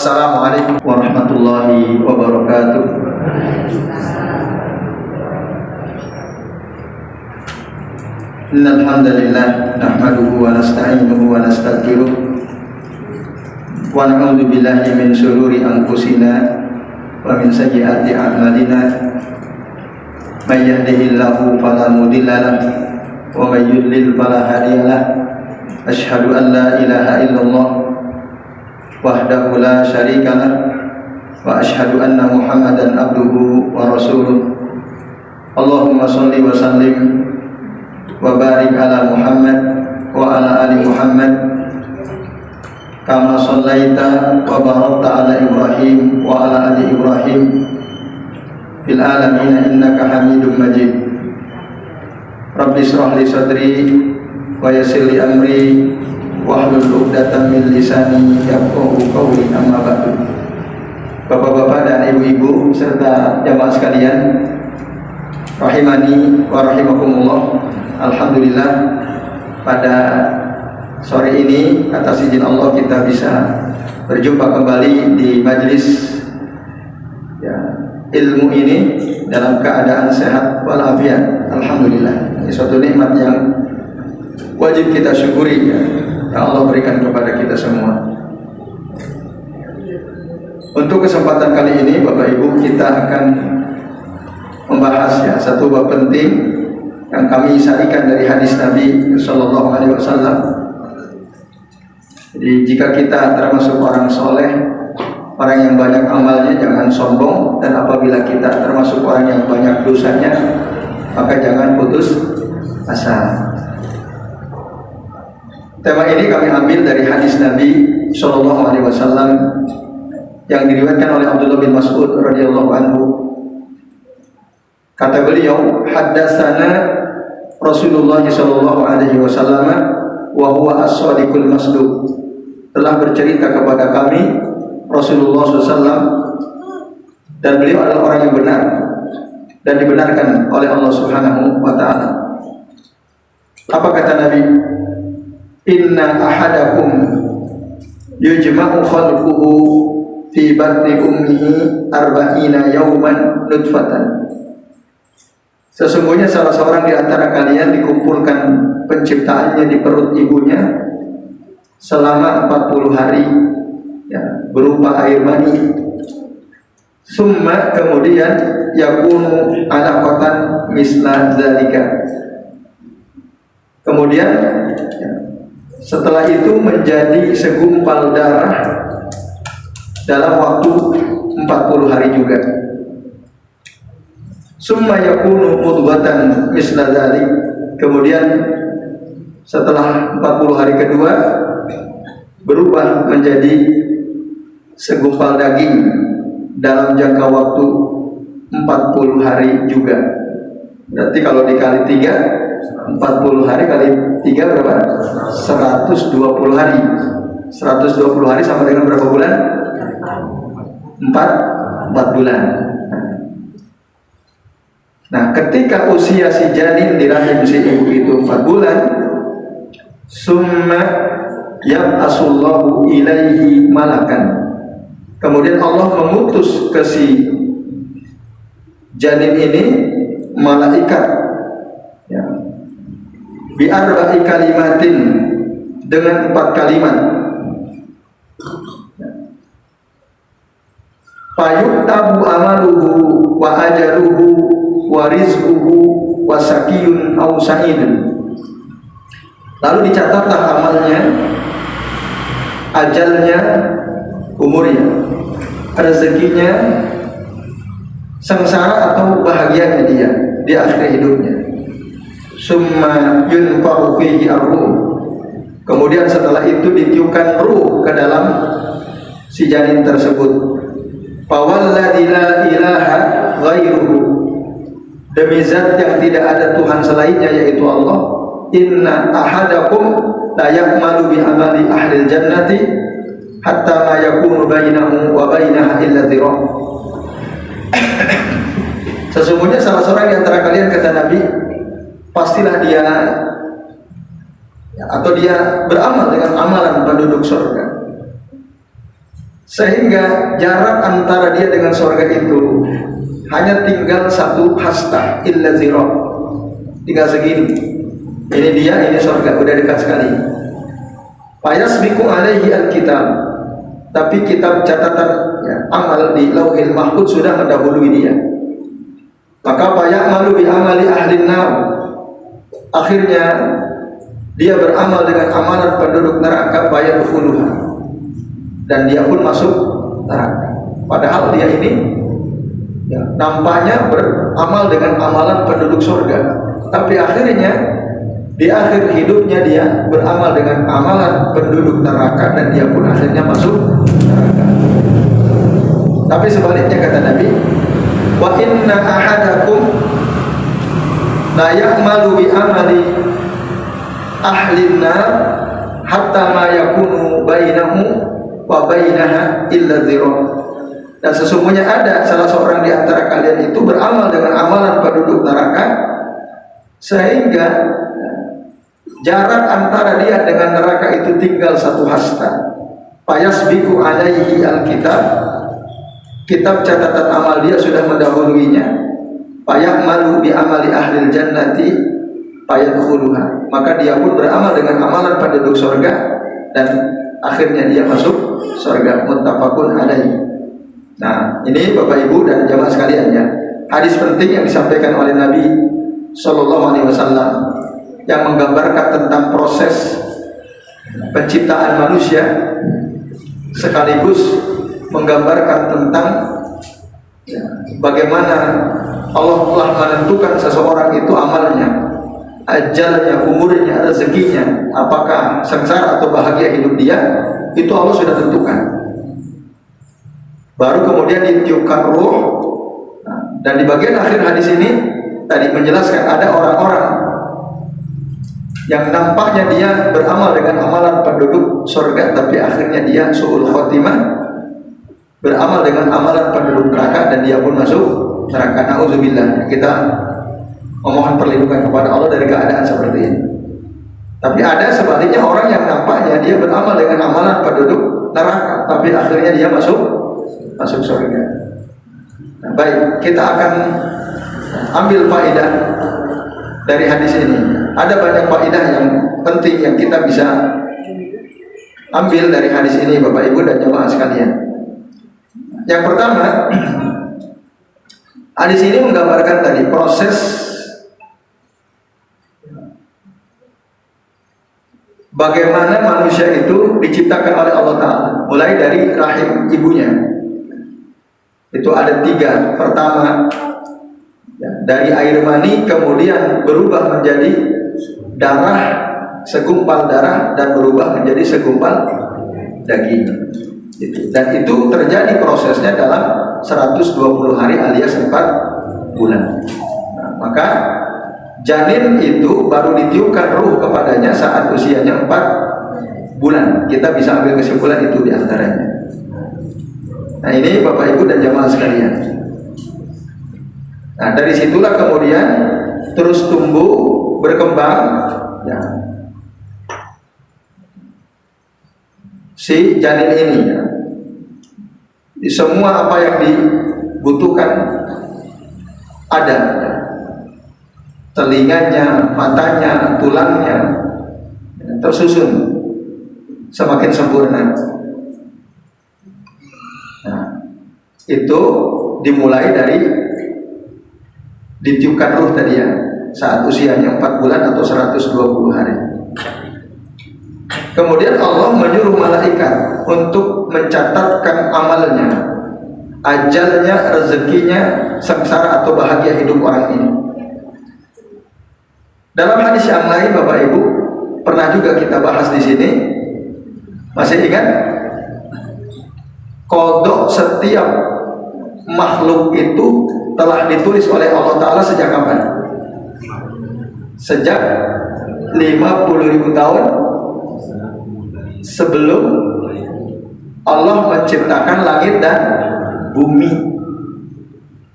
Assalamualaikum warahmatullahi wabarakatuh. Innal hamdalillah nahmaduhu wa nasta'inuhu wa nastaghfiruh wa na'udzu billahi min shururi anfusina wa min sayyiati a'malina. May yahdihillahu fala mudilla lahu wa may yudlil fala hadiya lahu. Asyhadu an la ilaha illallah wahdahu la syarika lah wa asyhadu anna Muhammadan abduhu wa rasuluh. Allahumma shalli wa sallim wa barik ala Muhammad wa ala ali Muhammad kama shallaita wa barakta ala Ibrahim wa ala ali Ibrahim fil alamin innaka Hamidum Majid. Rabbi shrah li sadri wa yassir li amri wahlul 'uqdatam min lisani yafqahu qawli, amma ba'du. Bapak-bapak dan ibu-ibu serta jamaah sekalian rahimani wa rahimakumullah. Alhamdulillah pada sore ini atas izin Allah kita bisa berjumpa kembali di majelis ilmu ini dalam keadaan sehat walafiat. Alhamdulillah, ini suatu nikmat yang wajib kita syukuri yang Allah berikan kepada kita semua. Untuk kesempatan kali ini Bapak Ibu, kita akan membahas satu bab penting yang kami sarikan dari hadis Nabi Sallallahu Alaihi Wasallam. Jadi jika kita termasuk orang soleh, orang yang banyak amalnya, jangan sombong, dan apabila kita termasuk orang yang banyak dosanya, maka jangan putus asa. Tema ini kami ambil dari hadis Nabi Sallallahu Alaihi Wasallam yang diriwayatkan oleh Abdullah bin Mas'ud radhiyallahu anhu. Kata beliau, haddatsana Rasulullah Sallallahu Alaihi Wasallam wa huwa as-shadiqul masduq. Telah bercerita kepada kami Rasulullah SAW, dan beliau adalah orang yang benar dan dibenarkan oleh Allah Subhanahu wa Ta'ala. Apa kata Nabi? Inna ahadakum yujma'u khalquhu fi batni ummihi arba'ina yawman nutfatan. Sesungguhnya salah seorang di antara kalian dikumpulkan penciptaannya di perut ibunya selama 40 hari berupa air mani. Summa kemudian yakunu alaqatan misla dzalika. Kemudian setelah itu menjadi segumpal darah dalam waktu 40 hari juga. Summa yakunu mudghatan misla dzalik. Kemudian setelah 40 hari kedua berubah menjadi segumpal daging dalam jangka waktu 40 hari juga. Berarti kalau dikali 3, 40 hari kali 3 berapa? 120 hari. 120 hari sama dengan berapa bulan? 4 bulan. Nah, ketika usia si janin di rahim si ibu itu 4 bulan, summa yab'asullahu ilaihi malakan. Kemudian Allah mengutus ke si janin ini malaikat bi arba'i kalimatin, dengan 4 kalimat. Fayuktabu amaluhu wa ajaluhu wa rizquhu wa sakiyun aw sa'idun. Lalu dicatatlah amalnya, ajalnya, umurnya, rezekinya, sengsara atau bahagianya dia di akhir hidupnya. Summa yunfakhu fihi ar-ruh. Kemudian setelah itu ditiupkan ruh ke dalam si janin tersebut. Fawalladzi la ilaha ghairuhu. Demi zat yang tidak ada Tuhan selainnya, yaitu Allah. Inna ahadakum la yakmalu bi amali ahli jannati hatta ma yakunu bainahu wa bainaha illa dhira'. Sesungguhnya salah seorang di antara kalian, kata Nabi, pastilah dia atau dia beramal dengan amalan penduduk surga sehingga jarak antara dia dengan surga itu hanya tinggal satu hasta, illa zira, tinggal segini. Ini dia, ini surga, udah dekat sekali. Fayasbiqu alaihi alkitab, tapi kitab catatan ya, amal di lauhil mahfuz sudah mendahului dia. Maka fayamalu bi amali ahli nar, akhirnya dia beramal dengan amalan penduduk neraka, fayadkhuluha, dan dia pun masuk neraka. Padahal dia ini ya, nampaknya beramal dengan amalan penduduk surga, tapi akhirnya di akhir hidupnya dia beramal dengan amalan penduduk neraka, dan dia pun akhirnya masuk neraka. Tapi sebaliknya kata Nabi, wa inna ahadakum la ya'malu bi amali ahli nar hatta ma yakunu bainahu wa bainaha illa zira. Dan sesungguhnya ada salah seorang di antara kalian itu beramal dengan amalan penduduk neraka sehingga jarak antara dia dengan neraka itu tinggal satu hasta. Fayasbiqu alaihi alkitab, kitab catatan amal dia sudah mendahuluinya. Fayamalu bi amali ahli jannati fayadkhuluha, maka dia pun beramal dengan amalan penduduk surga dan akhirnya dia masuk surga. Muttafaqun alaihi. Nah, ini Bapak Ibu dan jamaah sekalian ya, hadis penting yang disampaikan oleh Nabi Sallallahu Alaihi Wasallam yang menggambarkan tentang proses penciptaan manusia, sekaligus menggambarkan tentang ya, bagaimana Allah telah menentukan seseorang itu amalnya, ajalnya, umurnya, rezekinya, apakah sengsara atau bahagia hidup dia, itu Allah sudah tentukan. Baru kemudian ditiupkan ruh. Nah, dan di bagian akhir hadis ini tadi menjelaskan ada orang-orang yang nampaknya dia beramal dengan amalan penduduk surga, tapi akhirnya dia su'ul khotimah, beramal dengan amalan penduduk neraka, dan dia pun masuk neraka. Na'udzubillah. Kita memohon perlindungan kepada Allah dari keadaan seperti ini. Tapi ada sebaliknya orang yang nampaknya dia beramal dengan amalan penduduk neraka, tapi akhirnya dia masuk surga. Nah, baik, kita akan ambil faedah dari hadis ini. Ada banyak faedah yang penting yang kita bisa ambil dari hadis ini, Bapak Ibu dan jemaah sekalian. Yang pertama, hadis ini menggambarkan tadi proses bagaimana manusia itu diciptakan oleh Allah Ta'ala, mulai dari rahim ibunya. Itu ada 3. Pertama, ya, dari air mani kemudian berubah menjadi darah, segumpal darah, dan berubah menjadi segumpal daging. Dan itu terjadi prosesnya dalam 120 hari alias 4 bulan. Nah, maka janin itu baru ditiupkan ruh kepadanya saat usianya 4 bulan. Kita bisa ambil kesimpulan itu diantaranya. Nah, ini Bapak Ibu dan jamaah sekalian. Nah, dari situlah kemudian terus tumbuh, berkembang ya, si janin ini ya. Di semua apa yang dibutuhkan ada ya. Telinganya, matanya, tulangnya ya, tersusun semakin sempurna. Nah, itu dimulai dari ditiupkan ruh tadi ya, saat usianya 4 bulan atau 120 hari. Kemudian Allah menyuruh malaikat untuk mencatatkan amalnya, ajalnya, rezekinya, sengsara atau bahagia hidup orang ini. Dalam hadis yang lain Bapak Ibu pernah juga kita bahas di sini. Masih ingat? Qadha setiap makhluk itu telah ditulis oleh Allah Ta'ala sejak kapan? Sejak 50.000 tahun sebelum Allah menciptakan langit dan bumi.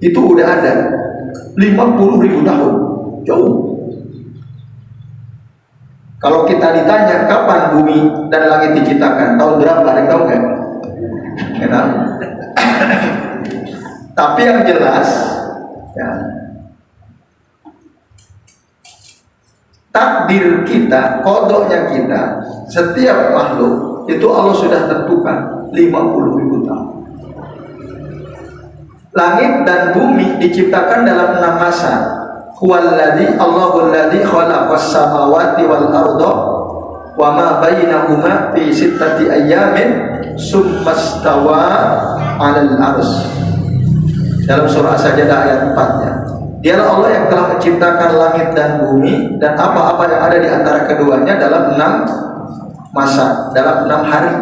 Itu udah ada 50.000 tahun. Jauh. Kalau kita ditanya kapan bumi dan langit diciptakan, tahun berapa? Ada yang tahu nggak? Ya, tahu. Tapi yang jelas, ya, takdir kita, kodoknya kita, setiap makhluk itu Allah sudah tentukan 50.000 tahun. Langit dan bumi diciptakan dalam 6 masa. Huwallazi Allahul ladzi khalaqas samawati wal arda wa ma bainahuma fi sittati ayyamin summastawa 'alal 'arsy. Dalam surah As-Sajdah ayat 4-nya. Dialah Allah yang telah menciptakan langit dan bumi dan apa-apa yang ada di antara keduanya dalam 6 masa, dalam 6 hari.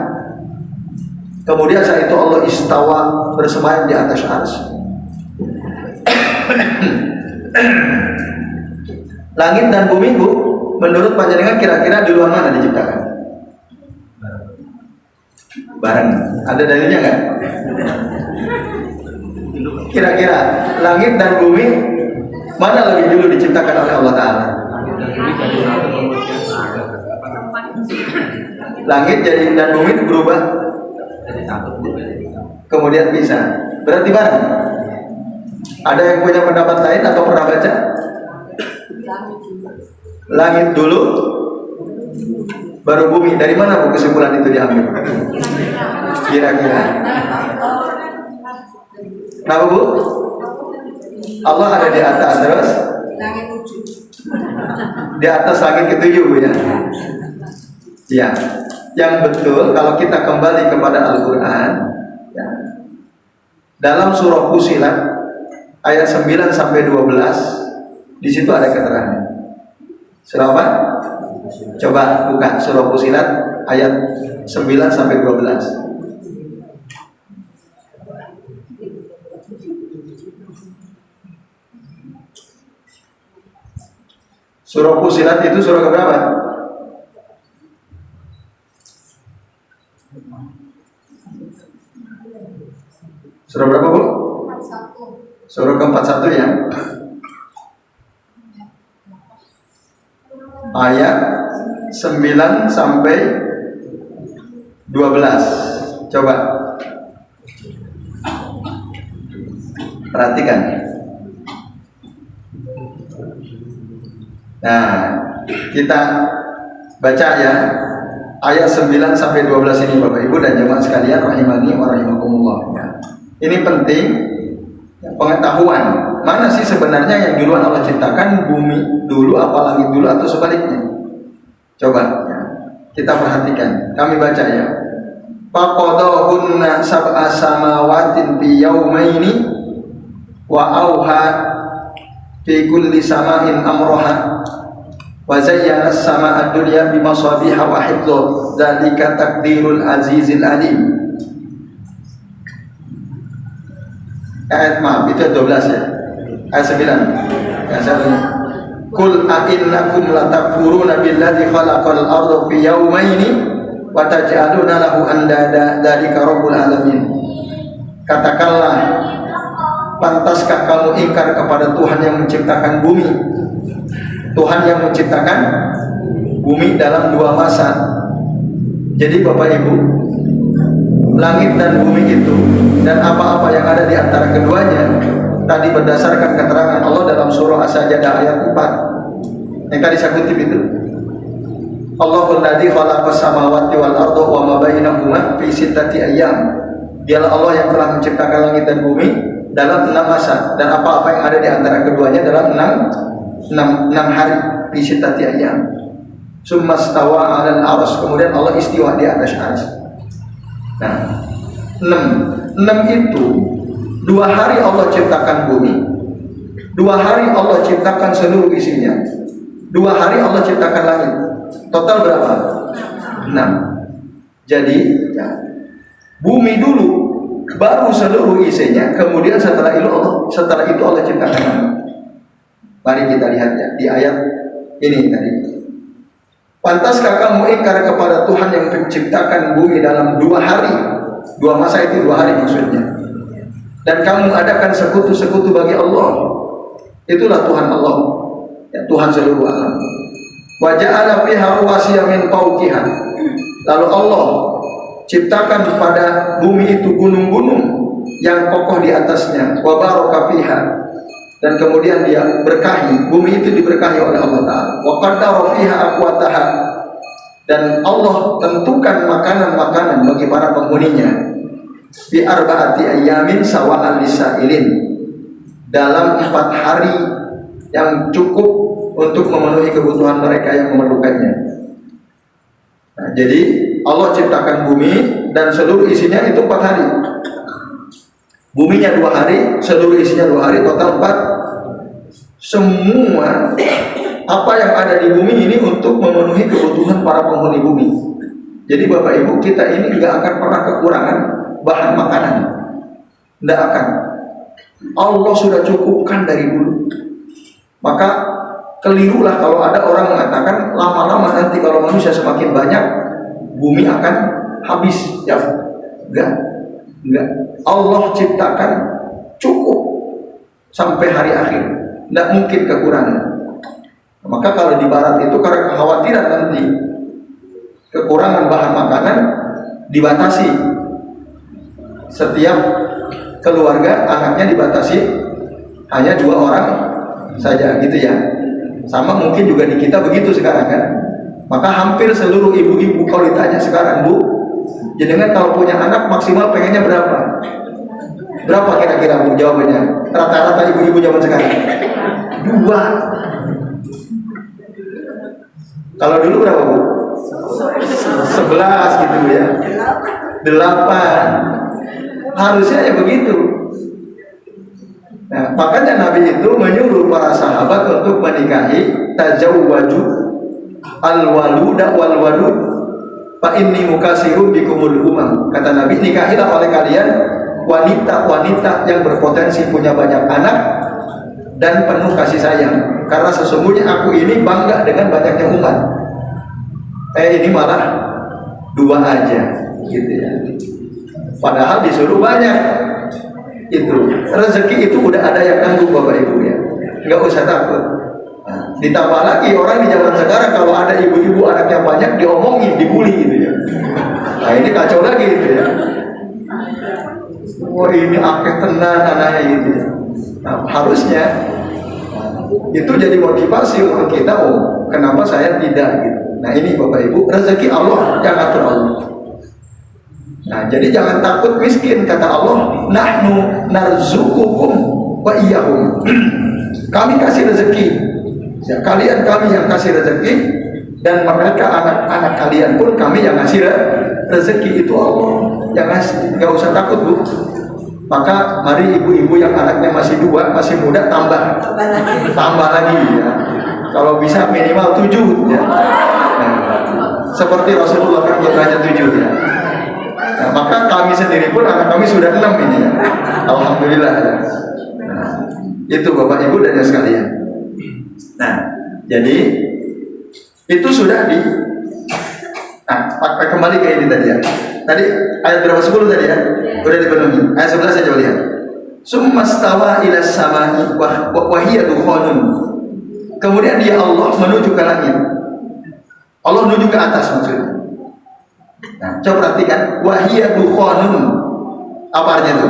Kemudian saat itu Allah istawa, bersemayam di atas arsy. Langit dan bumi, Bu, menurut panjenengan kira-kira duluan mana diciptakan? Bareng. Ada dalilnya nggak? Kira-kira langit dan bumi mana lebih dulu diciptakan oleh Allah Ta'ala? Langit jadi dan bumi itu berubah, kemudian bisa. Berarti bareng. Ada yang punya pendapat lain atau pernah baca? Langit dulu, baru bumi. Dari mana, Bu, kesimpulan itu diambil? Kira-kira. Kenapa, Bu? Allah ada di atas, terus di atas langit ketujuh, Bu, ya. Ya, yang betul kalau kita kembali kepada Al-Quran, ya, dalam surah Fussilat ayat 9 sampai 12, di situ ada keterangan. Surah apa? Coba buka surah Fussilat ayat 9 sampai 12. Surah Fussilat itu surah keberapa? Surah berapa, Bu? Surah ke-41, ya. Ayat 9 sampai 12. Coba perhatikan. Nah, kita baca ya ayat 9 sampai 12 ini, Bapak Ibu dan jemaah sekalian rahimani wa rahimakumullah. Ya. Ini penting pengetahuan. Mana sih sebenarnya yang duluan Allah ciptakan, bumi dulu apa langit dulu atau sebaliknya? Coba ya, kita perhatikan. Kami baca ya. Faqadahunna sab'a samawatin fi yaumaini wa auha fi kulli sama'in amroha wa zayyana as-sama'a ad-dunya bimasabiha wa hifdza dzalika takdirul azizil alim. Ayat maaf itu 12 ya. Ayat 9. Ya, Qul a'innakum latakfuruna billadzi khalaqal arda fi yawmaini wa taj'aluna lahu andada dzalika rabbul alamin. Katakanlah, pantaskah kamu ingkar kepada Tuhan yang menciptakan bumi? Tuhan yang menciptakan bumi dalam 2 masa. Jadi Bapak Ibu, langit dan bumi itu dan apa-apa yang ada di antara keduanya tadi berdasarkan keterangan Allah dalam surah As-Sajdah ayat 4 yang tadi saya kutip itu. Allahul ladzi khalaqas samawati wal arda wa ma bainahuma fi sittati ayyam. Dialah Allah yang telah menciptakan langit dan bumi dalam 6 masa dan apa-apa yang ada di antara keduanya dalam 6 hari fi sittati ayyam. Summa stawa 'alal 'arsy. Kemudian Allah istiwa di atas arsy. Nah, 6 itu 2 hari Allah ciptakan bumi, 2 hari Allah ciptakan seluruh isinya, 2 hari Allah ciptakan langit. Total berapa? 6. Jadi ya, bumi dulu, baru seluruh isinya, kemudian setelah itu Allah ciptakan langit. Mari kita lihat ya di ayat ini tadi. Pantaskah kamu ingkar kepada Tuhan yang menciptakan bumi dalam 2 hari? 2 masa itu 2 hari maksudnya. Dan kamu adakan sekutu-sekutu bagi Allah. Itulah Tuhan Allah, ya, Tuhan seluruh alam. Wa ja'ala fiha rawasiya min fawqiha. Lalu Allah ciptakan pada bumi itu gunung-gunung yang kokoh di atasnya, wa baraka fiha, dan kemudian dia berkahi, bumi itu diberkahi oleh Allah Ta'ala, wa qaddara fiha aqwataha, dan Allah tentukan makanan-makanan bagi para penghuninya, bi arba'ati ayyamin sawa'an lisailin, dalam 4 hari yang cukup untuk memenuhi kebutuhan mereka yang memerlukannya. Nah, jadi Allah ciptakan bumi dan seluruh isinya itu 4 hari. Buminya 2 hari, seluruh isinya 2 hari, total 4. Semua apa yang ada di bumi ini untuk memenuhi kebutuhan para penghuni bumi. Jadi Bapak Ibu, kita ini nggak akan pernah kekurangan bahan makanan. Nggak akan. Allah sudah cukupkan dari dulu. Maka kelirulah kalau ada orang mengatakan lama-lama nanti kalau manusia semakin banyak, bumi akan habis. Ya, enggak. Allah ciptakan cukup sampai hari akhir, tidak mungkin kekurangan. Maka kalau di barat itu karena kekhawatiran nanti kekurangan bahan makanan, dibatasi. Setiap keluarga anaknya dibatasi hanya 2 orang saja, gitu ya. Sama mungkin juga di kita begitu sekarang kan. Maka hampir seluruh ibu-ibu kalau ditanya sekarang, Bu, jenengan kalau punya anak maksimal pengennya berapa? Berapa kira-kira Bu jawabannya? Rata-rata ibu-ibu zaman sekarang 2. Kalau dulu berapa Bu? 11 gitu ya. 8. Harusnya ya begitu. Nah, makanya Nabi itu menyuruh para sahabat untuk menikahi tazawwaju al-waluda wal walud fa inni mukasirun bikumul umam. Kata Nabi, nikahilah oleh kalian wanita-wanita yang berpotensi punya banyak anak dan penuh kasih sayang, karena sesungguhnya aku ini bangga dengan banyaknya umat. Ini malah 2 aja gitu ya. Padahal disuruh banyak. Itu rezeki itu udah ada yang tanggung Bapak Ibu ya, nggak usah takut. Nah, ditambah lagi orang di zaman sekarang kalau ada ibu-ibu anaknya banyak diomongin, dibully gitu ya. Nah ini kacau lagi gitu ya. Wah ini akeh tenan anaknya gitu ya. Nah, harusnya itu jadi motivasi untuk kita, oh kenapa saya tidak gitu. Nah ini Bapak Ibu, rezeki Allah yang atur Allah. Nah, jadi jangan takut miskin, kata Allah, nahnu narzuqukum wa iyyahum. Kami kasih rezeki. Ya, kami yang kasih rezeki, dan mereka anak-anak kalian pun kami yang ngasih rezeki. Itu Allah yang ngasih. Enggak usah takut, Bu. Maka mari ibu-ibu yang anaknya masih 2, masih muda tambah lagi ya. Kalau bisa minimal 7 ya. Nah, seperti Rasulullah kan putranya 7 ya. Nah, maka kami sendiri pun anak kami sudah 6 ini ya. Alhamdulillah ya. Nah, itu Bapak Ibu dan sekalian. Nah, jadi itu sudah di. Nah, kembali ke ini tadi ya. Tadi ayat berapa 10 tadi ya? Sudah dipenuhi. Ayat 11 saja lihat. Summastawa ila samai wa hiya dukhanun. Kemudian dia Allah menuju ke langit. Allah menuju ke atas maksudnya. Nah, coba perhatikan, wahiyya dukhanun. Apa artinya itu?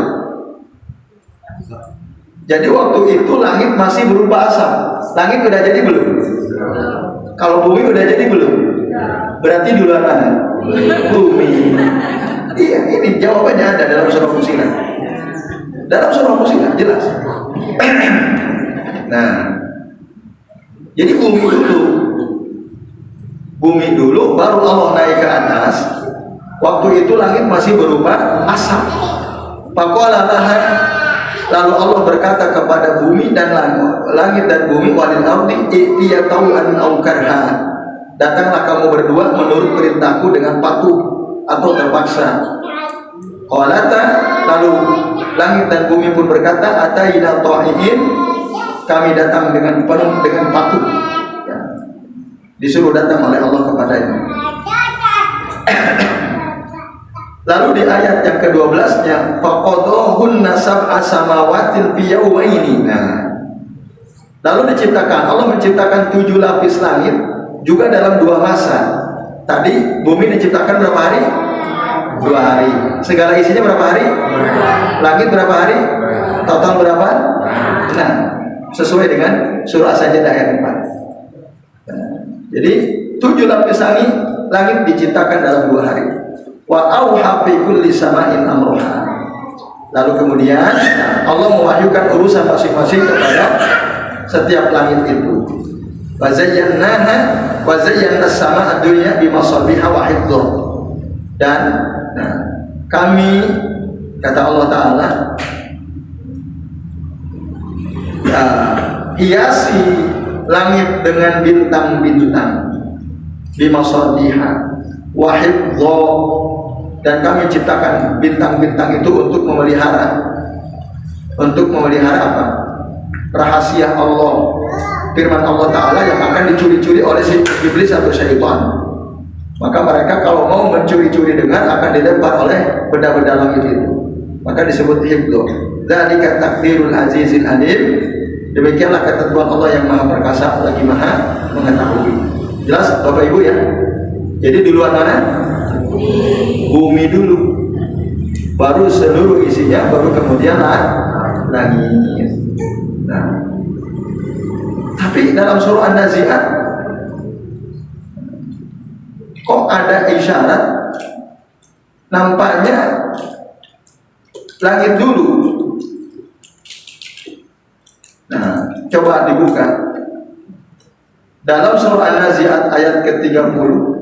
Jadi waktu itu langit masih berupa asap. Langit udah jadi belum? Kalau bumi udah jadi belum? Berarti duluan mana? Bumi. Iya, ini jawabannya ada dalam surah Fussilat. Dalam surah Fussilat jelas. Nah, jadi bumi dulu baru Allah naik ke atas. Waktu itu langit masih berupa asap. Faqala laha, lalu Allah berkata kepada bumi dan langit dan bumi, walil ardi itiya tau'an aw karha, datanglah kamu berdua menurut perintahku dengan patuh atau terpaksa. Qalata, lalu langit dan bumi pun berkata, ataina ta'iin, kami datang dengan penuh dengan patuh ya. Disuruh datang oleh Allah kepadanya. Lalu di ayat yang ke-12-nya, faqadahunna sab'a samawatin fi yawmaini. Nah, lalu Allah menciptakan 7 lapis langit juga dalam 2 masa. Tadi bumi diciptakan berapa hari? 2 hari. Segala isinya berapa hari? Langit berapa hari? Total berapa? Nah, sesuai dengan surah As-Sajdah ayat 4. Jadi 7 lapis langit diciptakan dalam 2 hari. Wa auha fi kulli sama'in amruha. Lalu kemudian Allah mewahyukan urusan masing-masing kepada setiap langit itu. Wa zayyanaha wa zayyana as-samaa'a ad-dunya bimasabiha wa hifdhan. Dan kami, kata Allah Ta'ala, hiasi langit dengan bintang-bintang bimasabiha wa hifdhan. Dan kami ciptakan bintang-bintang itu untuk memelihara apa? Rahasia Allah, firman Allah Ta'ala yang akan dicuri-curi oleh si iblis atau syaitan. Maka mereka kalau mau mencuri-curi dengar akan dilempar oleh benda-benda langit itu. Maka disebut hibdo. Dzalika takdirul azizil alim. Demikianlah ketentuan Allah yang maha perkasa lagi maha mengetahui. Jelas Bapak Ibu ya? Jadi duluan mana? Bumi dulu, baru seluruh isinya, baru kemudian langit. Nah, tapi dalam surah An-Nazi'at kok ada isyarat nampaknya langit dulu. Nah, coba dibuka dalam surah An-Nazi'at ayat ke-30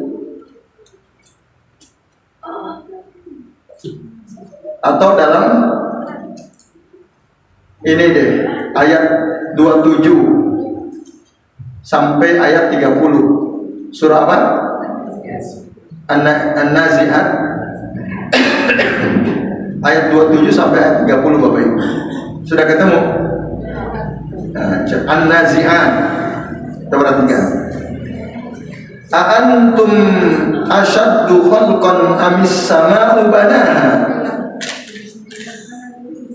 atau dalam ini deh ayat 27 sampai ayat 30 surah apa? An-Nazi'at ayat 27 sampai ayat 30 Bapak Ibu. Sudah ketemu? An-Nazi'at. Kita perhatikan. A'antum asyaddu khalqan amis sama'u banaha.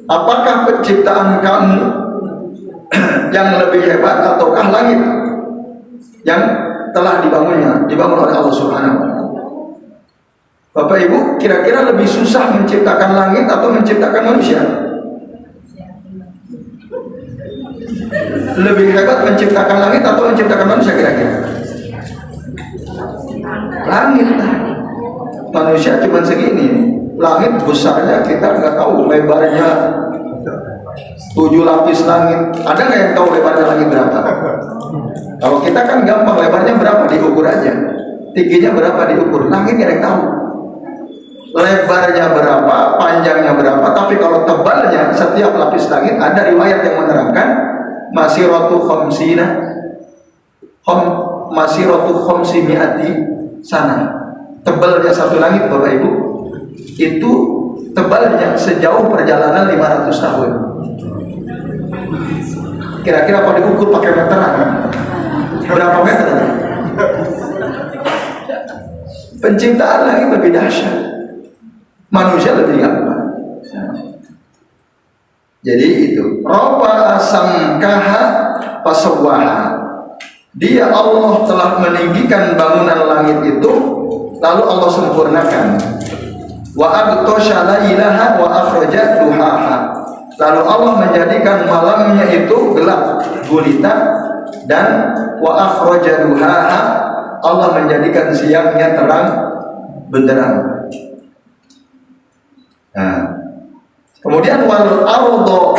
Apakah penciptaan kamu yang lebih hebat ataukah langit yang telah dibangun oleh Allah Subhanahu wa Ta'ala? Bapak Ibu, kira-kira lebih susah menciptakan langit atau menciptakan manusia? Lebih hebat menciptakan langit atau menciptakan manusia kira-kira? Langit. Manusia cuma segini. Langit besarnya kita nggak tahu, lebarnya 7 lapis langit. Ada nggak yang tahu lebarnya langit berapa? Kalau kita kan gampang, lebarnya berapa diukur aja, tingginya berapa diukur. Langit nggak ada yang tahu lebarnya berapa, panjangnya berapa. Tapi kalau tebalnya setiap lapis langit, ada riwayat yang menerangkan masiratu khamsimiati sana. Tebalnya satu langit Bapak Ibu itu tebalnya sejauh perjalanan 500 tahun. Kira-kira kalau diukur pakai meteran berapa meter? Penciptaan langit lebih dahsyat, manusia lebih gampang. Jadi itu Rafa samkaha fasawwaha. Dia Allah telah meninggikan bangunan langit itu, lalu Allah sempurnakan. Wa abtasha lailaha wa akhraja duhaha. Lalu Allah menjadikan malamnya itu gelap gulita, dan wa akhraja duhaha, Allah menjadikan siangnya terang benderang. Nah, kemudian wal ardo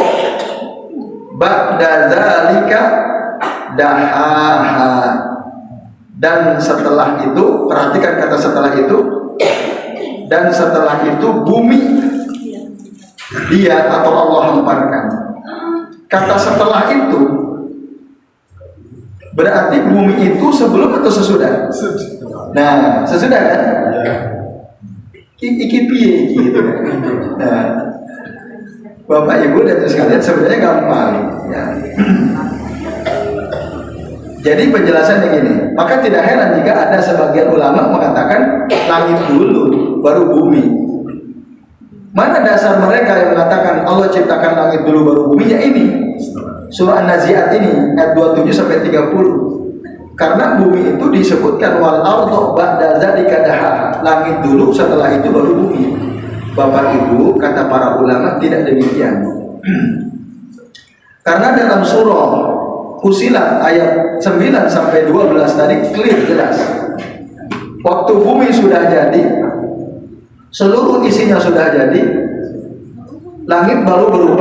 ba'da dzalika dahaha. Dan setelah itu, perhatikan kata setelah itu, dan setelah itu bumi dia atau Allah lemparkan. Kata setelah itu berarti bumi itu sebelum atau sesudah? Nah, sesudah kan? Iki piye gitu. Nah, Bapak Ibu dan sekalian, sebenarnya gampang ya. Jadi penjelasannya gini, maka tidak heran jika ada sebagian ulama mengatakan langit dulu baru bumi. Mana dasar mereka yang mengatakan Allah ciptakan langit dulu baru bumi? Ya ini surah An-Nazi'at ini ayat 27 sampai 30. Karena bumi itu disebutkan wal ardu ba'da dzalika dahaha. Langit dulu, setelah itu baru bumi. Bapak Ibu, kata para ulama tidak demikian. Karena dalam surah Fusilat ayat 9 sampai 12 tadi clear jelas. Waktu bumi sudah jadi, seluruh isinya sudah jadi, langit baru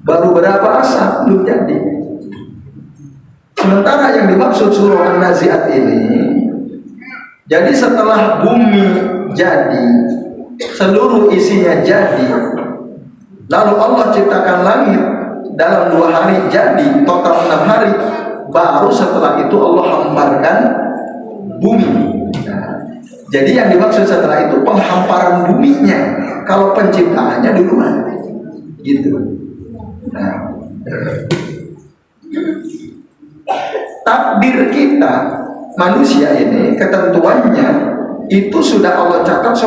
berapa asap, belum jadi. Sementara yang dimaksud surah An-Nazi'at ini, jadi setelah bumi jadi, seluruh isinya jadi, lalu Allah ciptakan langit dalam 2 hari jadi, total 6 hari, baru setelah itu Allah hamparkan bumi. Nah, jadi yang dimaksud setelah itu penghamparan buminya, kalau penciptaannya duluan, gitu. Nah, takdir kita manusia ini, ketentuannya itu sudah Allah catat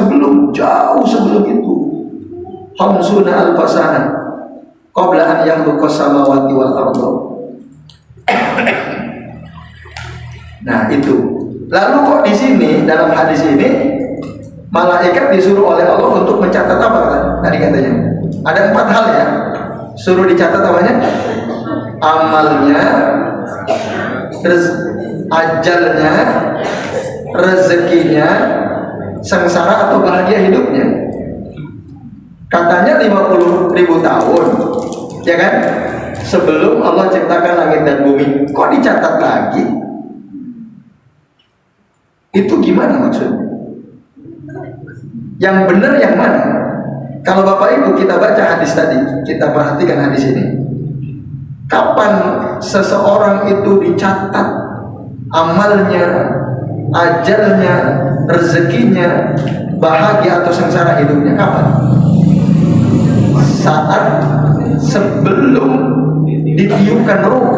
jauh sebelum itu. Khamsuna alfasana qabla an yakhluqas samawati wal arda. Nah itu. Lalu kok di sini dalam hadis ini malaikat disuruh oleh Allah untuk mencatat apa tadi katanya? Ada 4 hal ya. Suruh dicatat apanya? Amalnya, ajalnya, rezekinya, sengsara atau bahagia hidupnya. Katanya 50.000 tahun, ya kan? Sebelum Allah ciptakan langit dan bumi. Kok dicatat lagi? Itu gimana maksudnya? Yang benar yang mana? Kalau Bapak Ibu kita baca hadis tadi, kita perhatikan hadis ini. Kapan seseorang itu dicatat amalnya, ajalnya, rezekinya, bahagia atau sengsara hidupnya? Kapan? Saat sebelum ditiupkan ruh.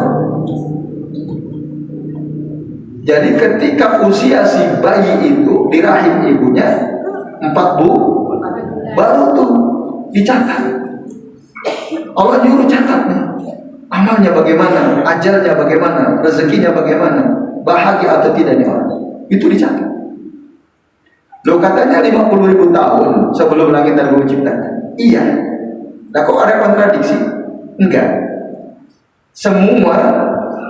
Jadi ketika usia si bayi itu di rahim ibunya 4 baru tuh dicatat. Allah nyuruh catat nih. Amalnya bagaimana, ajalnya bagaimana, rezekinya bagaimana, bahagia atau tidak nih orang. Itu dicatat. Loh katanya 50.000 tahun sebelum langit dan bumi diciptakan. Iya. Nah kok ada kontradiksi? Enggak. Semua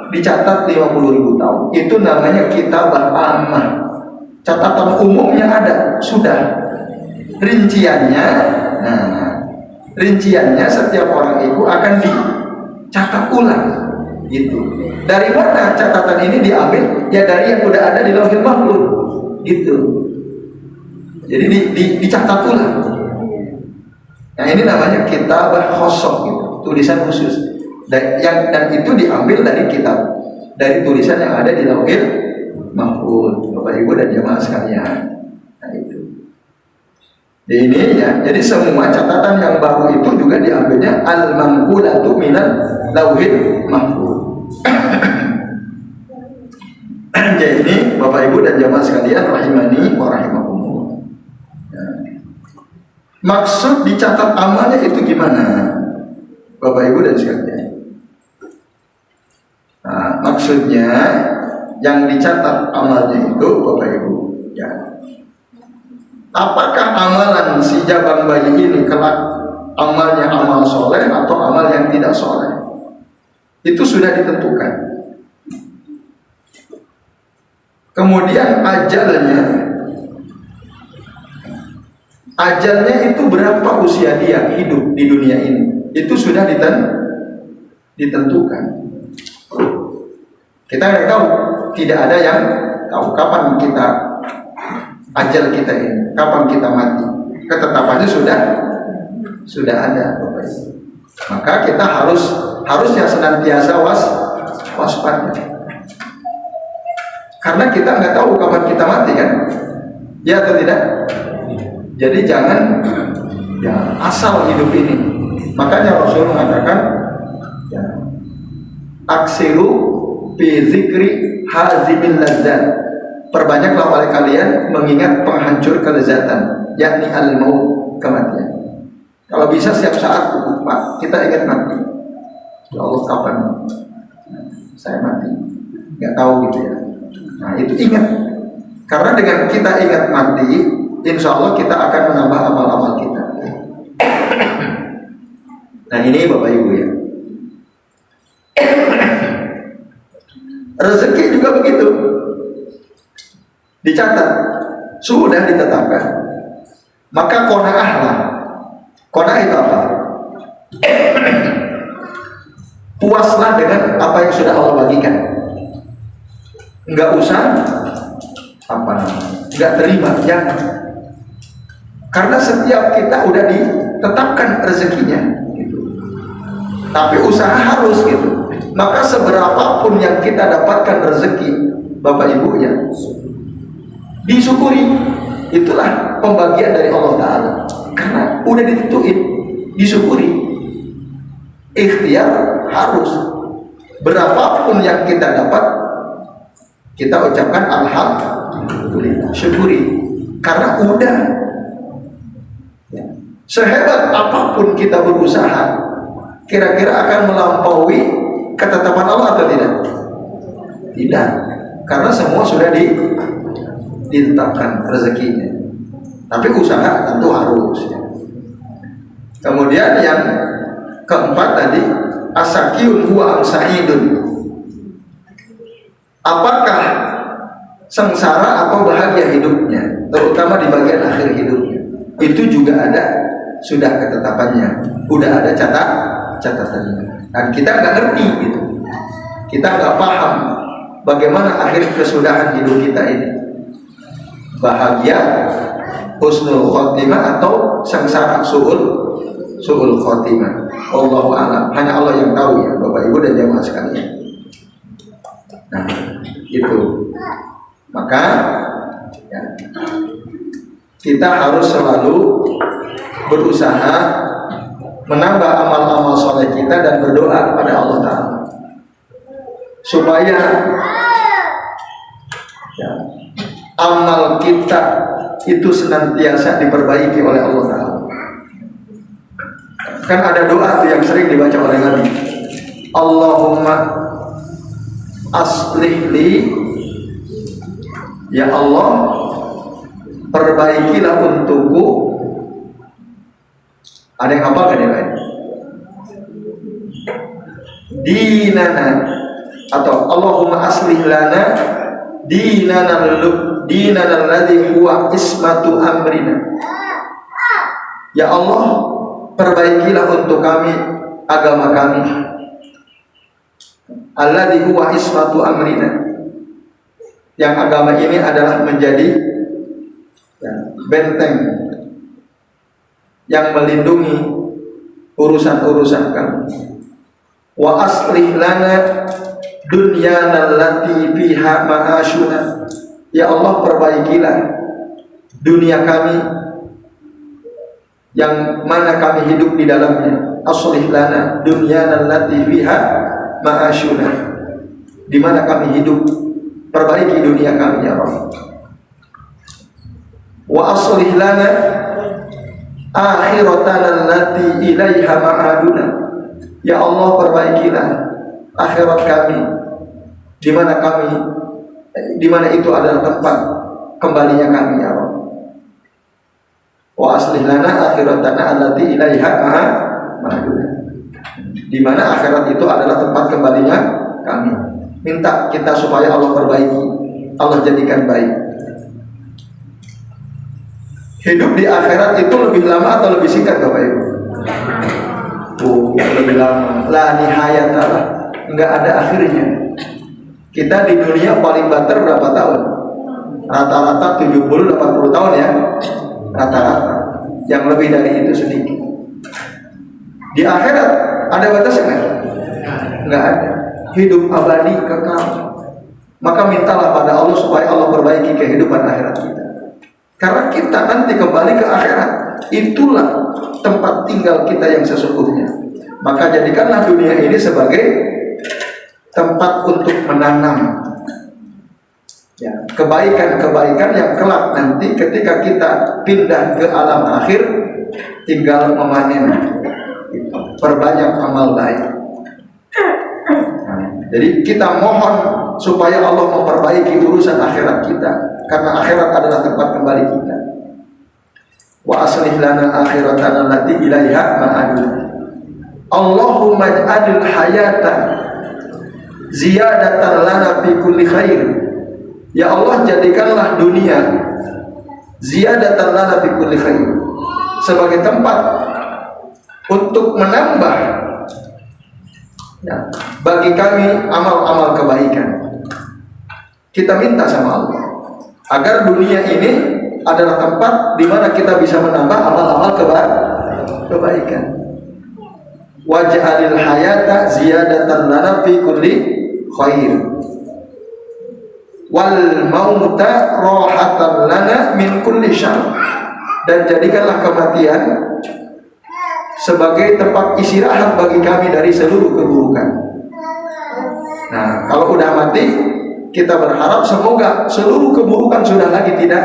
dicatat 50.000 tahun. Itu namanya kitabah ammah. Catatan umumnya ada, sudah. Rinciannya, rinciannya setiap orang itu akan dicatat ulang, gitu. Dari mana catatan ini diambil? Ya dari yang udah ada di Lauhul Mahfuz, gitu. Jadi dicatat ulang. Nah ini namanya kitabah khosoh, gitu, tulisan khusus. Dan itu diambil dari kitab, dari tulisan yang ada di Lauhul Mahfuz, Bapak Ibu dan jemaah sekalian. Nah itu. Ini ya, jadi semua catatan yang baru itu juga diambilnya al-manqulatu minal Lauhul Mahfuz. Jadi Bapak Ibu dan jemaah sekalian rahimani wa rahimakumullah. Ya. Maksud dicatat amalnya itu gimana? Bapak Ibu dan sekalian. Nah, maksudnya yang dicatat amalnya itu Bapak Ibu, ya. Apakah amalan si jabang bayi ini kelak amalnya amal soleh atau amal yang tidak soleh? Itu sudah ditentukan. Kemudian ajalnya itu berapa usia dia hidup di dunia ini? Itu sudah ditentukan. Kita nggak tahu, tidak ada yang tahu kapan kita ajal kita ini, kapan kita mati. Ketetapannya sudah ada, Bapak Ibu. Maka kita harusnya senantiasa waspada. Karena kita nggak tahu kapan kita mati kan? Ya atau tidak? Jadi jangan ya asal hidup ini. Makanya Rasul mengatakan ya, aksiru fi zikri hazimil ladzat. Perbanyaklah oleh kalian mengingat penghancur kelezatan, yakni al-maut, kematian. Kalau bisa setiap saat Pak, kita ingat mati. Ya Allah, kapan saya mati? nggak tahu gitu ya. Nah itu ingat, karena dengan kita ingat mati, insya Allah kita akan menambah amal-amal kita. Nah ini Bapak Ibu ya. Rezeki juga begitu, dicatat, sudah ditetapkan. Maka qanaahlah. Qanaah itu apa? Puaslah dengan apa yang sudah Allah bagikan. Enggak usah enggak terima, jangan. Karena setiap kita udah ditetapkan rezekinya gitu. Tapi usaha harus gitu. Maka seberapapun yang kita dapatkan rezeki Bapak Ibu ya, disyukuri. Itulah pembagian dari Allah Ta'ala. Karena udah ditentuin, disyukuri. Ikhtiar harus. Berapapun yang kita dapat, kita ucapkan alhamdulillah, syukuri. Karena udah ya. Sehebat apapun kita berusaha, kira-kira akan melampaui ketetapan Allah atau tidak? Tidak. Karena semua sudah ditetapkan rezekinya. Tapi usaha tentu harus ya. Kemudian yang keempat tadi, asakiyun huwa sa'idun. Apakah sengsara atau bahagia hidupnya, terutama di bagian akhir hidupnya? Itu juga ada, sudah ketetapannya, udah ada catatannya. Dan kita nggak ngerti gitu, kita nggak paham bagaimana akhir kesudahan hidup kita ini, bahagia, husnul khotimah atau sengsara, su'ul khotimah. Allahu a'lam, hanya Allah yang tahu ya Bapak Ibu dan jamaah sekalian. Nah itu, maka ya, kita harus selalu berusaha menambah amal-amal soleh kita dan berdoa kepada Allah Ta'ala supaya ya, amal kita itu senantiasa diperbaiki oleh Allah Ta'ala. Kan ada doa tuh yang sering dibaca oleh Nabi, Allahumma aslih li, ya Allah perbaikilah untukku. Ada yang hafal kan ya Pak? Dinana, atau Allahumma aslih lana dinana alladzi huwa ismatu amrina. Ya Allah perbaikilah untuk kami agama kami, alladzi huwa ismatu amrina, yang agama ini adalah menjadi ya, benteng yang melindungi urusan-urusan kami. Wa aslih lana dunyana allati fiha ma'ashuna. Ya Allah perbaikilah dunia kami yang mana kami hidup di dalamnya. Aslih lana dunyana allati fiha ma'ashuna, di mana kami hidup, perbaiki dunia kami ya Allah. Wa aslih lana akhiratana allati ilaiha ma'aduna. Ya Allah perbaikilah akhirat kami, di mana itu adalah tempat kembalinya kami ya Allah. Wa aslih lana akhiratana allati ilaiha ma'aduna, di mana akhirat itu adalah tempat kembalinya kami. Minta kita supaya Allah perbaiki, Allah jadikan baik. Hidup di akhirat itu lebih lama atau lebih singkat Bapak Ibu? Lebih lama. La nihayata, enggak ada akhirnya. Kita di dunia paling banter berapa tahun? Rata-rata 70-80 tahun ya. Rata-rata. Yang lebih dari itu sedikit. Di akhirat ada batasnya kan? Enggak ada. Hidup abadi kekal. Maka mintalah pada Allah supaya Allah perbaiki kehidupan akhirat kita. Karena kita nanti kembali ke akhirat, itulah tempat tinggal kita yang sesungguhnya. Maka jadikanlah dunia ini sebagai tempat untuk menanam ya, kebaikan-kebaikan yang kelak nanti ketika kita pindah ke alam akhir, tinggal memanen, perbanyak amal baik. Nah, jadi kita mohon supaya Allah memperbaiki urusan akhirat kita, karena akhirat adalah tempat kembali kita. Wa aslih lana akhiratana allati ilaiha ma'aduna. Allahumma ij'alil hayata ziyadatan lana fi kulli khair. Ya Allah, jadikanlah dunia ziyadatan lana fi kulli khair, sebagai tempat untuk menambah bagi kami amal-amal kebaikan. Kita minta sama Allah agar dunia ini adalah tempat di mana kita bisa menambah amal-amal kebaikan. Waj'alil hayata ziyadatan lana fi kulli khair wal mauta rahatan lana min kulli syarr. Dan jadikanlah kematian sebagai tempat istirahat bagi kami dari seluruh keburukan. Nah, kalau udah mati, kita berharap semoga seluruh keburukan sudah lagi tidak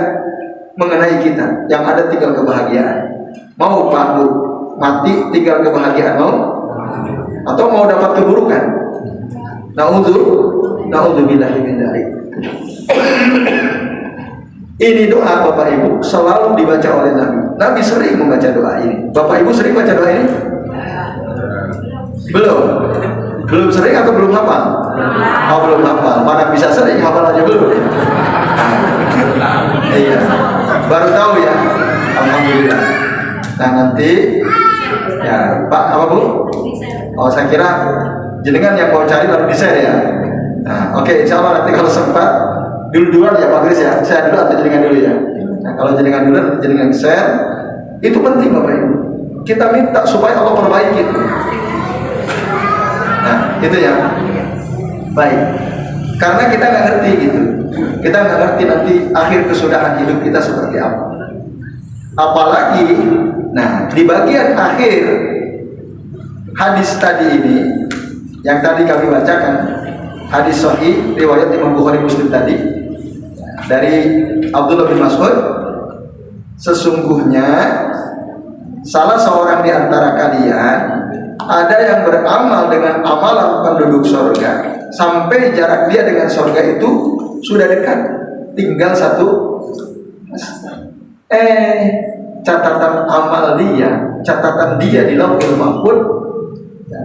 mengenai kita. Yang ada tinggal kebahagiaan. Mau Pak Bu mati tinggal kebahagiaan, mau? Atau mau dapat keburukan? Na'udzubillahi min dzalik. Ini doa Bapak Ibu selalu dibaca oleh Nabi. Nabi sering membaca doa ini. Bapak Ibu sering baca doa ini? Belum sering atau belum hafal? Oh, belum hafal. Mana bisa sering, hafal aja belum. Iya, baru tahu ya. Alhamdulillah. Nah nanti ya Pak apa Bu? Oh, saya kira jenengan yang mau cari lalu di share ya. Nah, oke, insya Allah nanti kalau sempat duluan ya Pak Kris ya. Saya dulu atau jenengan dulu ya. Nah, kalau jenengan dulu nanti jenengan share. Itu penting Bapak Ibu. Kita minta supaya Allah perbaiki. Nah, itu ya. Baik. Karena kita nggak ngerti gitu. Kita nggak ngerti nanti akhir kesudahan hidup kita seperti apa. Apalagi, nah di bagian akhir hadis tadi ini, yang tadi kami bacakan, hadis sahih riwayat Imam Bukhari Muslim tadi dari Abdullah bin Mas'ud, sesungguhnya salah seorang di antara kalian ada yang beramal dengan amalan penduduk surga sampai jarak dia dengan surga itu sudah dekat, tinggal satu catatan amal dia, catatan dia di Lauhul Mahfuz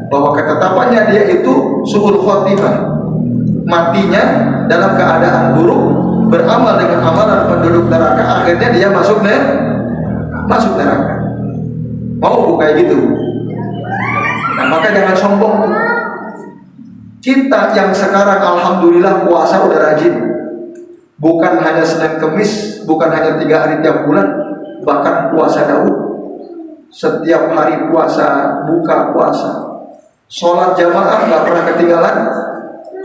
bahwa ketetapannya dia itu su'ul khotimah, matinya dalam keadaan buruk, beramal dengan amalan penduduk neraka, akhirnya dia masuk neraka. Mau kayak gitu? Nah, maka jangan sombong. Kita yang sekarang alhamdulillah puasa udah rajin, bukan hanya Senin Kemis, bukan hanya 3 hari tiap bulan, bahkan puasa Daud, setiap hari puasa, buka puasa, sholat jamaah nggak pernah ketinggalan,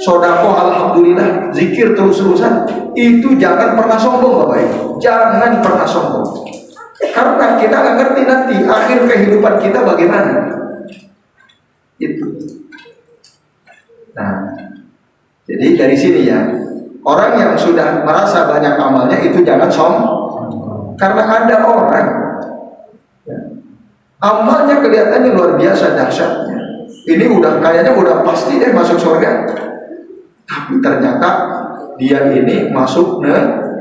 sodako alhamdulillah, zikir terus-terusan. Itu jangan pernah sombong Bapak Ibu, jangan pernah sombong, karena kita nggak ngerti nanti akhir kehidupan kita bagaimana. Itu. Nah, jadi dari sini ya, orang yang sudah merasa banyak amalnya itu jangan sombong, karena ada orang ya, amalnya kelihatannya luar biasa dahsyatnya. Ini kayaknya udah pasti deh masuk surga, tapi ternyata dia ini masuk neraka.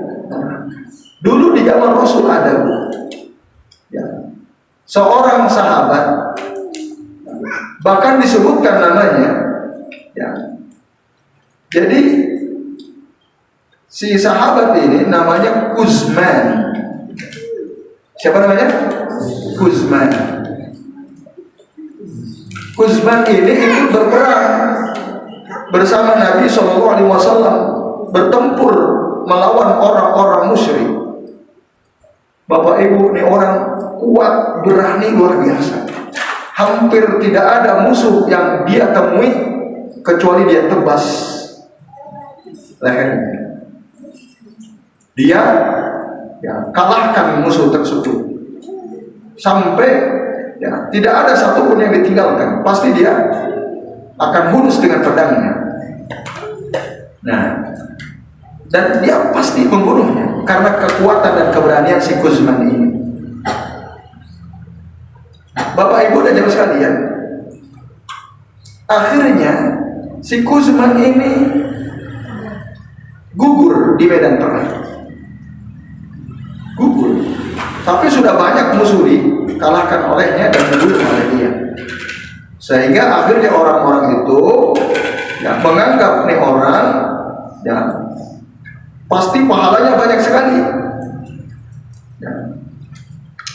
Dulu di zaman Rasul ada ya, seorang sahabat, bahkan disebutkan namanya ya. Jadi si sahabat ini namanya Kuzman. Siapa namanya? Kuzman. Kuzman ini ikut berperang bersama Nabi SAW, bertempur melawan orang-orang musyrik. Bapak Ibu, ini orang kuat, berani luar biasa. Hampir tidak ada musuh yang dia temui kecuali dia tebas lehernya. Dia ya, kalahkan musuh tersebut sampai ya, tidak ada satupun yang ditinggalkan. Pasti dia akan hunus dengan pedangnya. Nah, dan dia pasti membunuhnya karena kekuatan dan keberanian si Kuzman ini. Bapak Ibu dan jemaah sekalian, akhirnya si Kuzman ini gugur di medan perang. Gugur. Tapi sudah banyak musuh dikalahkan olehnya dan dibunuh oleh dia. Sehingga akhirnya orang-orang itu menganggap nih orang pasti pahalanya banyak sekali.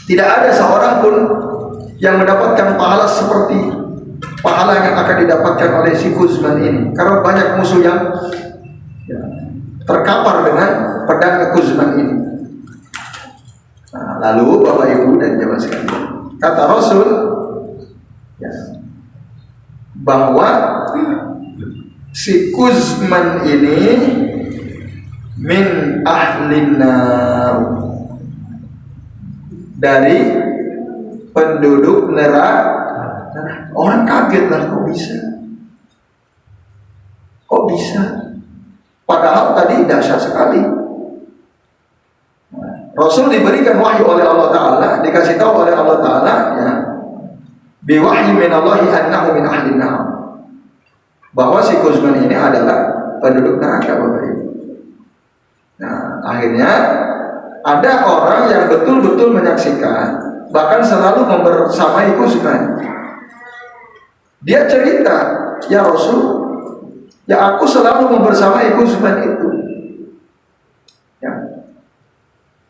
Tidak ada seorang pun yang mendapatkan pahala seperti pahala yang akan didapatkan oleh si Kuzman ini, karena banyak musuh yang terkapar dengan pedang Kuzman ini. Nah, lalu Bapak Ibu dan jemaah sekalian, kata Rasul bahwa si Kuzman ini min ahlin nar, dari penduduk neraka. Orang kaget lah, kok bisa padahal tadi dahsyat sekali. Rasul diberikan wahyu oleh Allah Ta'ala, dikasih tahu oleh Allah Ta'ala biwahyi minallahi annahu min ahlin nar, bahwa si Kuzman ini adalah penduduk neraka, Bapak Ibu. Nah, akhirnya ada orang yang betul-betul menyaksikan, bahkan selalu membersamai Kuzman. Dia cerita, ya Rasul, ya aku selalu membersamai Kuzman itu.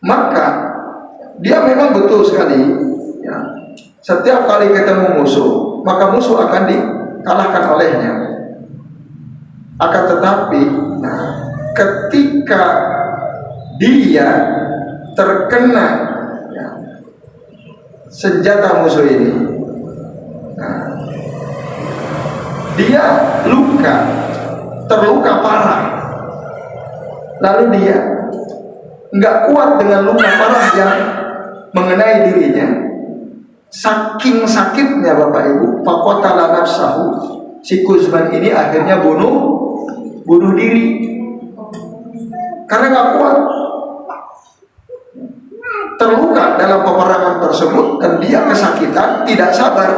Maka dia memang betul sekali. Setiap kali ketemu musuh, maka musuh akan dikalahkan olehnya. Akan tetapi, ketika dia terkena senjata musuh ini, dia terluka parah. Lalu dia nggak kuat dengan luka parah yang mengenai dirinya. Saking sakitnya Bapak Ibu, faqatala nafsahu, si Kuzman ini akhirnya bunuh diri karena nggak kuat, terluka dalam peperangan tersebut dan dia kesakitan, tidak sabar.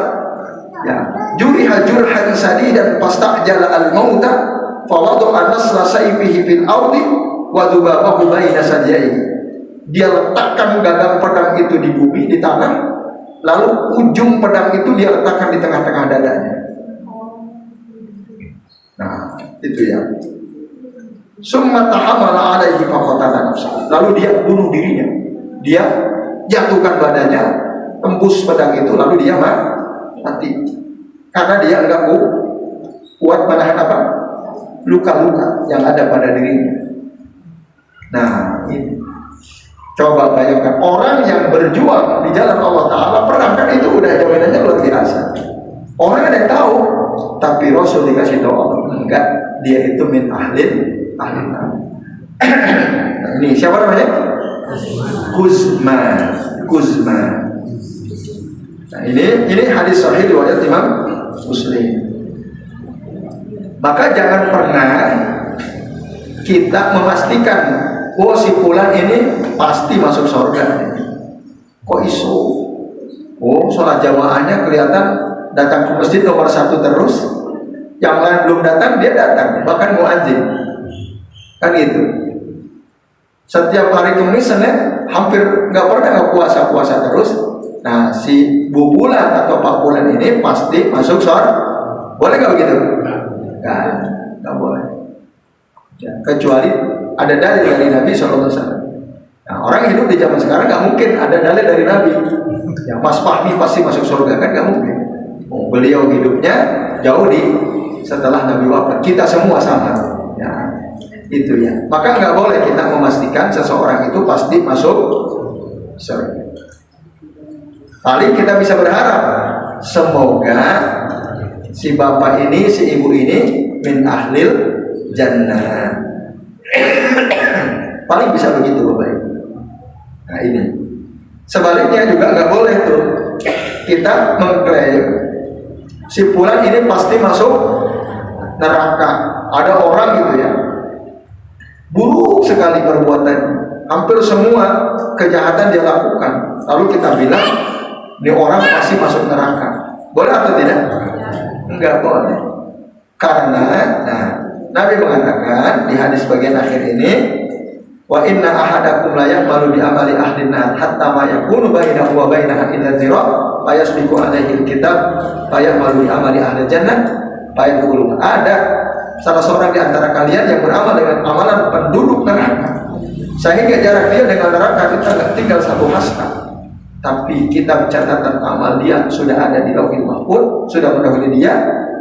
Juriha jurhan sadidan fastajala al-mauta fawada'a nasla sayfihi fil ardi wa dhubabahu baina sadyaihi. Dia letakkan gagang pedang itu di bumi, di tanah, lalu ujung pedang itu dia letakkan di tengah-tengah dadanya. Nah, itu ya. Summa tahamala alaihi faqatala nafsahu. Lalu dia bunuh dirinya. Dia jatuhkan badannya, tembus pedang itu, lalu dia mati. Karena dia enggak kuat menahan luka-luka yang ada pada dirinya. Nah, ini. Coba bayangkan orang yang berjuang di jalan Allah Ta'ala, perang kan itu udah jaminannya luar biasa. Orang ada yang tahu, tapi Rasul dikasih tahu Allah, enggak, dia itu min ahlin. Nah, ini siapa namanya? Kuzman. Nah, ini hadis sahih riwayat Imam Muslim. Maka jangan pernah kita memastikan, oh si fulan ini pasti masuk surga. Kok iso? Oh, sholat jamaahnya kelihatan datang ke masjid nomor 1 terus, yang lain belum datang dia datang, bahkan muadzin. Kan gitu. Setiap hari Kamis, Senin hampir nggak pernah puasa terus. Nah, si bubulan atau Pak Bulan ini pasti masuk surga. Boleh nggak begitu? Nggak boleh. Kecuali ada dalil dari Nabi SAW. Nah, orang hidup di zaman sekarang nggak mungkin ada dalil dari Nabi. Ya, Mas Fahmi pasti masuk surga, kan nggak mungkin. Beliau hidupnya jauh setelah Nabi wafat. Kita semua sama. Ya, itu ya. Maka nggak boleh kita memastikan seseorang itu pasti masuk surga. Paling kita bisa berharap semoga si bapak ini, si ibu ini min ahlil jannah. Paling bisa begitu Bapak Ibu. Nah, ini. Sebaliknya juga nggak boleh tuh kita mengklaim si fulan ini pasti masuk neraka. Ada orang gitu ya, buruk sekali perbuatan, hampir semua kejahatan dia lakukan. Lalu kita bilang ini orang pasti masuk neraka. Boleh atau tidak? Enggak boleh. Karena Nabi mengatakan di hadis bagian akhir ini, wa inna ahadakum la ya'malu bi amali ahli nar hatta ma yakunu bainahu wa bainaha illa zira' fa yasbiqu alaihi alkitab fa ya'malu bi amali ahli jannah fa yadkhulu. Ada salah seorang di antara kalian yang beramal dengan amalan penduduk neraka, sehingga jarak dia dengan neraka kita tinggal satu hasta, tapi kitab catatan amal dia sudah ada di Lauhul Mahfuz, sudah mendahului dia.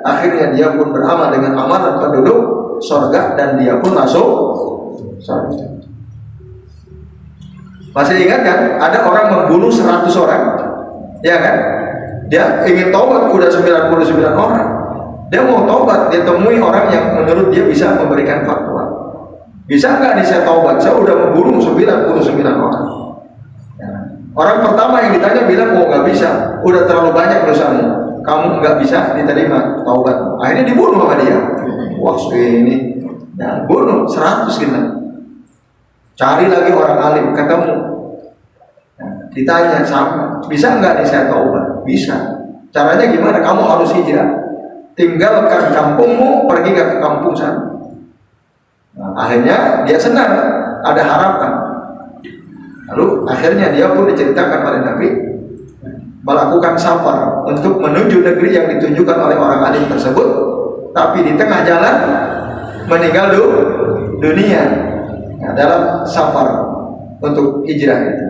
Akhirnya dia pun beramal dengan amalan penduduk surga dan dia pun masuk surga. Masih ingat kan? Ada orang membunuh 100 orang, ya kan? Dia ingin taubat, udah 99 orang. Dia mau taubat, dia temui orang yang menurut dia bisa memberikan fatwa. Bisa nggak nih saya taubat? Saya udah membunuh 99 orang. Ya. Orang pertama yang ditanya bilang, oh nggak bisa, udah terlalu banyak dosamu. Kamu nggak bisa diterima taubat. Akhirnya dibunuh sama dia. Wah ini, ya, bunuh 100 kita. Cari lagi orang alim, ketemu. Ya, ditanya sama, bisa nggak nih saya taubat? Bisa. Caranya gimana? Kamu harus hijrah. Tinggalkan kampungmu, pergi ke kampung sana. Nah, akhirnya dia senang, ada harapan. Lalu akhirnya dia pun diceritakan oleh Nabi melakukan safar untuk menuju negeri yang ditunjukkan oleh orang alim tersebut, tapi di tengah jalan meninggal dunia, nah, dalam safar untuk hijrah itu.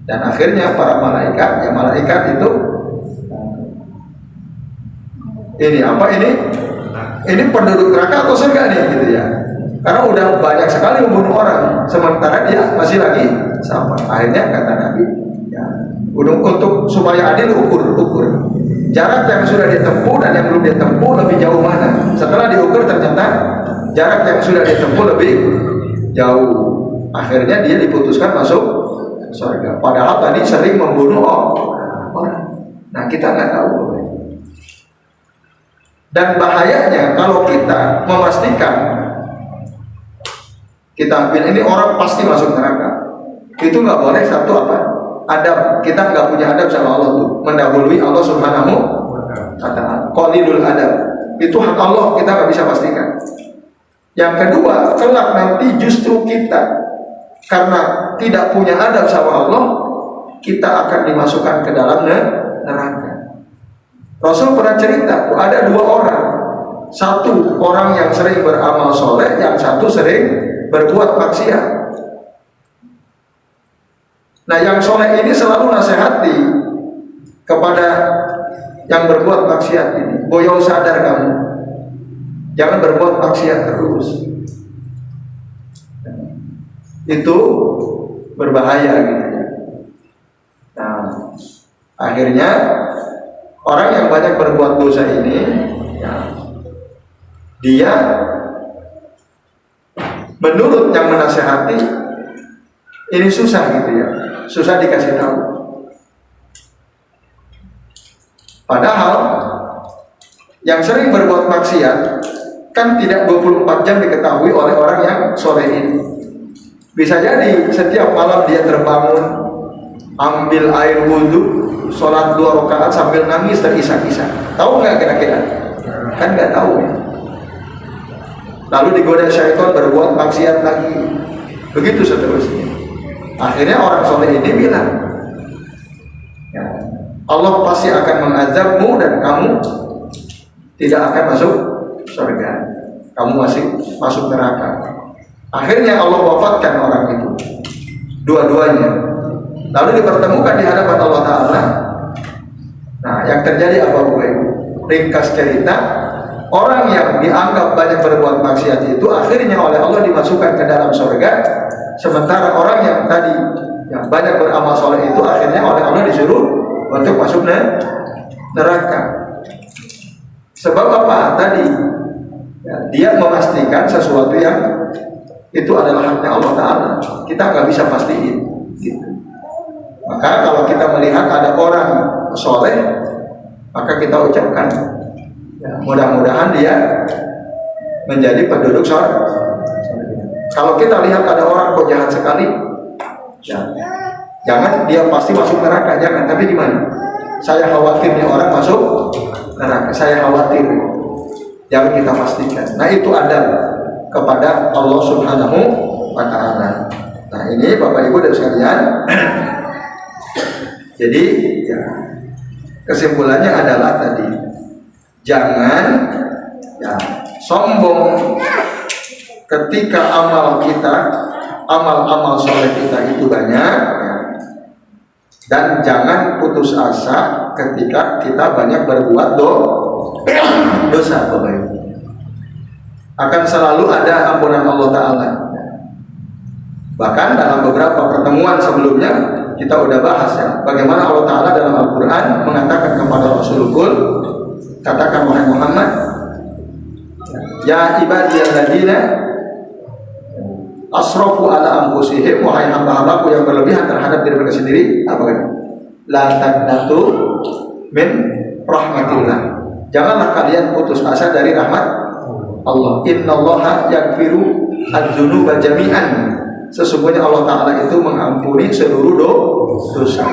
Dan akhirnya para malaikat, ya malaikat itu ini apa ini penduduk neraka atau surga nih gitu ya, karena udah banyak sekali membunuh orang sementara dia masih lagi safar. Akhirnya kata Nabi, ya, untuk supaya adil ukur jarak yang sudah ditempuh dan yang belum ditempuh lebih jauh mana. Setelah diukur ternyata jarak yang sudah ditempuh lebih jauh. Akhirnya dia diputuskan masuk surga. Padahal tadi sering membunuh orang. Nah kita nggak tahu. Dan bahayanya kalau kita memastikan kita ambil ini orang pasti masuk neraka, itu nggak boleh. Satu apa? Adab, kita nggak punya adab sama Allah tuh, mendahului Allah Subhanahu wa ta'ala. Qalilul adab, itu hak Allah, kita nggak bisa pastikan. Yang kedua, kelak nanti justru kita karena tidak punya adab sama Allah, kita akan dimasukkan ke dalam neraka. Rasul pernah cerita, ada 2 orang, satu orang yang sering beramal soleh, yang satu sering berbuat maksiat. Nah yang soleh ini selalu nasihati kepada yang berbuat maksiat ini, boyo sadar kamu, jangan berbuat maksiat terus, itu berbahaya gitu ya. Nah akhirnya orang yang banyak berbuat dosa ini, ya, dia menurut yang menasihati ini susah gitu ya, susah dikasih tahu. Padahal yang sering berbuat maksiat kan tidak 24 jam diketahui oleh orang yang soleh ini. Bisa jadi setiap malam dia terbangun, ambil air wudhu, sholat 2 rakaat sambil nangis terisak-isak. Tahu nggak kira-kira? Kan nggak tahu ya. Lalu digoda syaitan berbuat maksiat lagi, begitu seterusnya. Akhirnya orang soleh ini bilang, ya, Allah pasti akan mengazabmu dan kamu tidak akan masuk surga, kamu masih masuk neraka. Akhirnya Allah wafatkan orang itu, dua-duanya. Lalu dipertemukan di hadapan Allah Ta'ala. Nah yang terjadi apa Bu? Ringkas cerita, orang yang dianggap banyak berbuat maksiat itu akhirnya oleh Allah dimasukkan ke dalam surga, sementara orang yang tadi yang banyak beramal soleh itu akhirnya oleh Allah disuruh untuk masuk neraka. Sebab apa? Tadi ya, dia memastikan sesuatu yang itu adalah haknya Allah Ta'ala, kita nggak bisa pastiin gitu. Maka kalau kita melihat ada orang soleh, maka kita ucapkan ya, mudah-mudahan dia menjadi penduduk surga. Kalau kita lihat ada orang kok jahat sekali, ya, jangan dia pasti masuk neraka, jangan. Tapi gimana? Saya khawatirnya orang masuk neraka, saya khawatir. yang kita pastikan. Nah itu adab kepada Allah Subhanahu wa Ta'ala. Nah ini Bapak Ibu dan sekalian. Jadi ya, kesimpulannya adalah tadi, jangan ya sombong ketika amal soleh kita itu banyak ya. Dan jangan putus asa ketika kita banyak berbuat dosa. Bapak Ibu, akan selalu ada ampunan Allah Ta'ala. Bahkan dalam beberapa pertemuan sebelumnya kita udah bahas ya, bagaimana Allah Ta'ala dalam Al-Quran mengatakan kepada Rasulullah, katakan wahai Muhammad, ya ibadiyalladzina asrafu ala anfusihim, wahai hamba-hambaku yang berlebihan terhadap diri mereka sendiri, apa kan? La taqnatu min rahmatillah. Janganlah kalian putus asa dari rahmat Allah. Innallaha yaghfiru adz-dzunuba jami'an. Sesungguhnya Allah Ta'ala itu mengampuni seluruh dosa.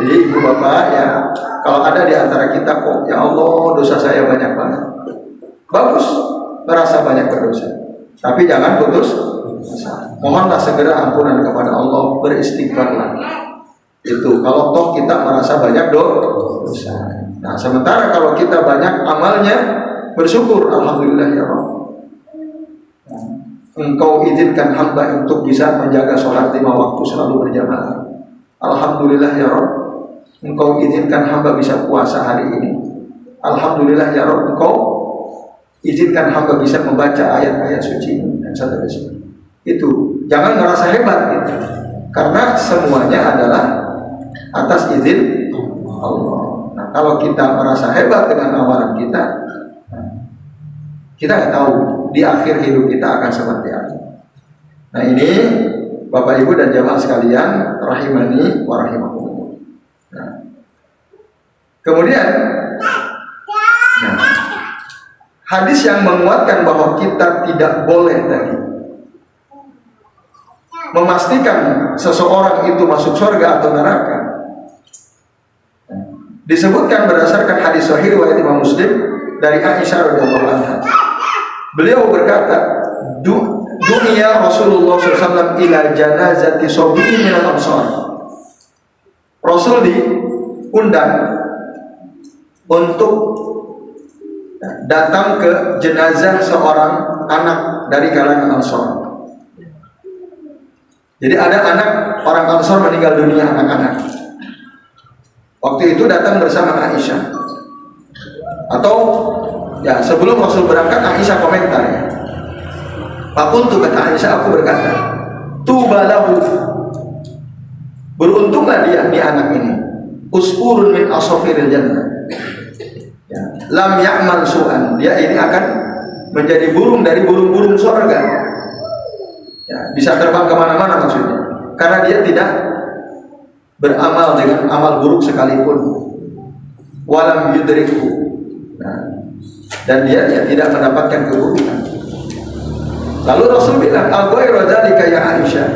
Jadi ibu bapak ya, kalau ada di antara kita kok ya Allah dosa saya banyak banget, bagus, merasa banyak berdosa, tapi jangan putus asa. Mohonlah segera ampunan kepada Allah, beristighfarlah. Itu kalau toh kita merasa banyak dosa. Nah sementara kalau kita banyak amalnya, bersyukur, alhamdulillah ya Rabb, Engkau izinkan hamba untuk bisa menjaga sholat 5 waktu selalu berjamaah. Alhamdulillah ya Rabb, Engkau izinkan hamba bisa puasa hari ini. Alhamdulillah ya Rabb, Engkau izinkan hamba bisa membaca ayat-ayat suci dan seterusnya. Itu jangan merasa hebat gitu, karena semuanya adalah atas izin Allah. Nah kalau kita merasa hebat dengan amalan kita, kita nggak tahu di akhir hidup kita akan seperti apa. Nah ini Bapak Ibu dan jamaah sekalian, rahimani wa rahimakumullah. Nah, kemudian hadis yang menguatkan bahwa kita tidak boleh tadi memastikan seseorang itu masuk surga atau neraka, disebutkan berdasarkan hadis sahih riwayat Imam Muslim dari Aisyah radhiyallahu anha. Beliau berkata, dunia Rasulullah SAW ila janazati sobi'in minal ansar. Rasul diundang untuk datang ke jenazah seorang anak dari kalangan Ansar. Jadi ada anak orang Ansar meninggal dunia, anak-anak. Waktu itu datang bersama Aisyah. Atau ya sebelum Rasul berangkat, Aisyah komentar ya. Fakultu, kata Aisyah, aku berkata, tubalahu, beruntunglah dia, ini anak ini, usfurun min asafiril jannah ya. Lam ya'mal su'an, dia ini akan menjadi burung dari burung-burung surga ya, bisa terbang kemana-mana maksudnya, karena dia tidak beramal dengan amal buruk sekalipun. Walam yudrikhu, nah, dan dia tidak mendapatkan keburukan. Lalu Rasul bilang, al-ghairu dzalika ya Aisyah,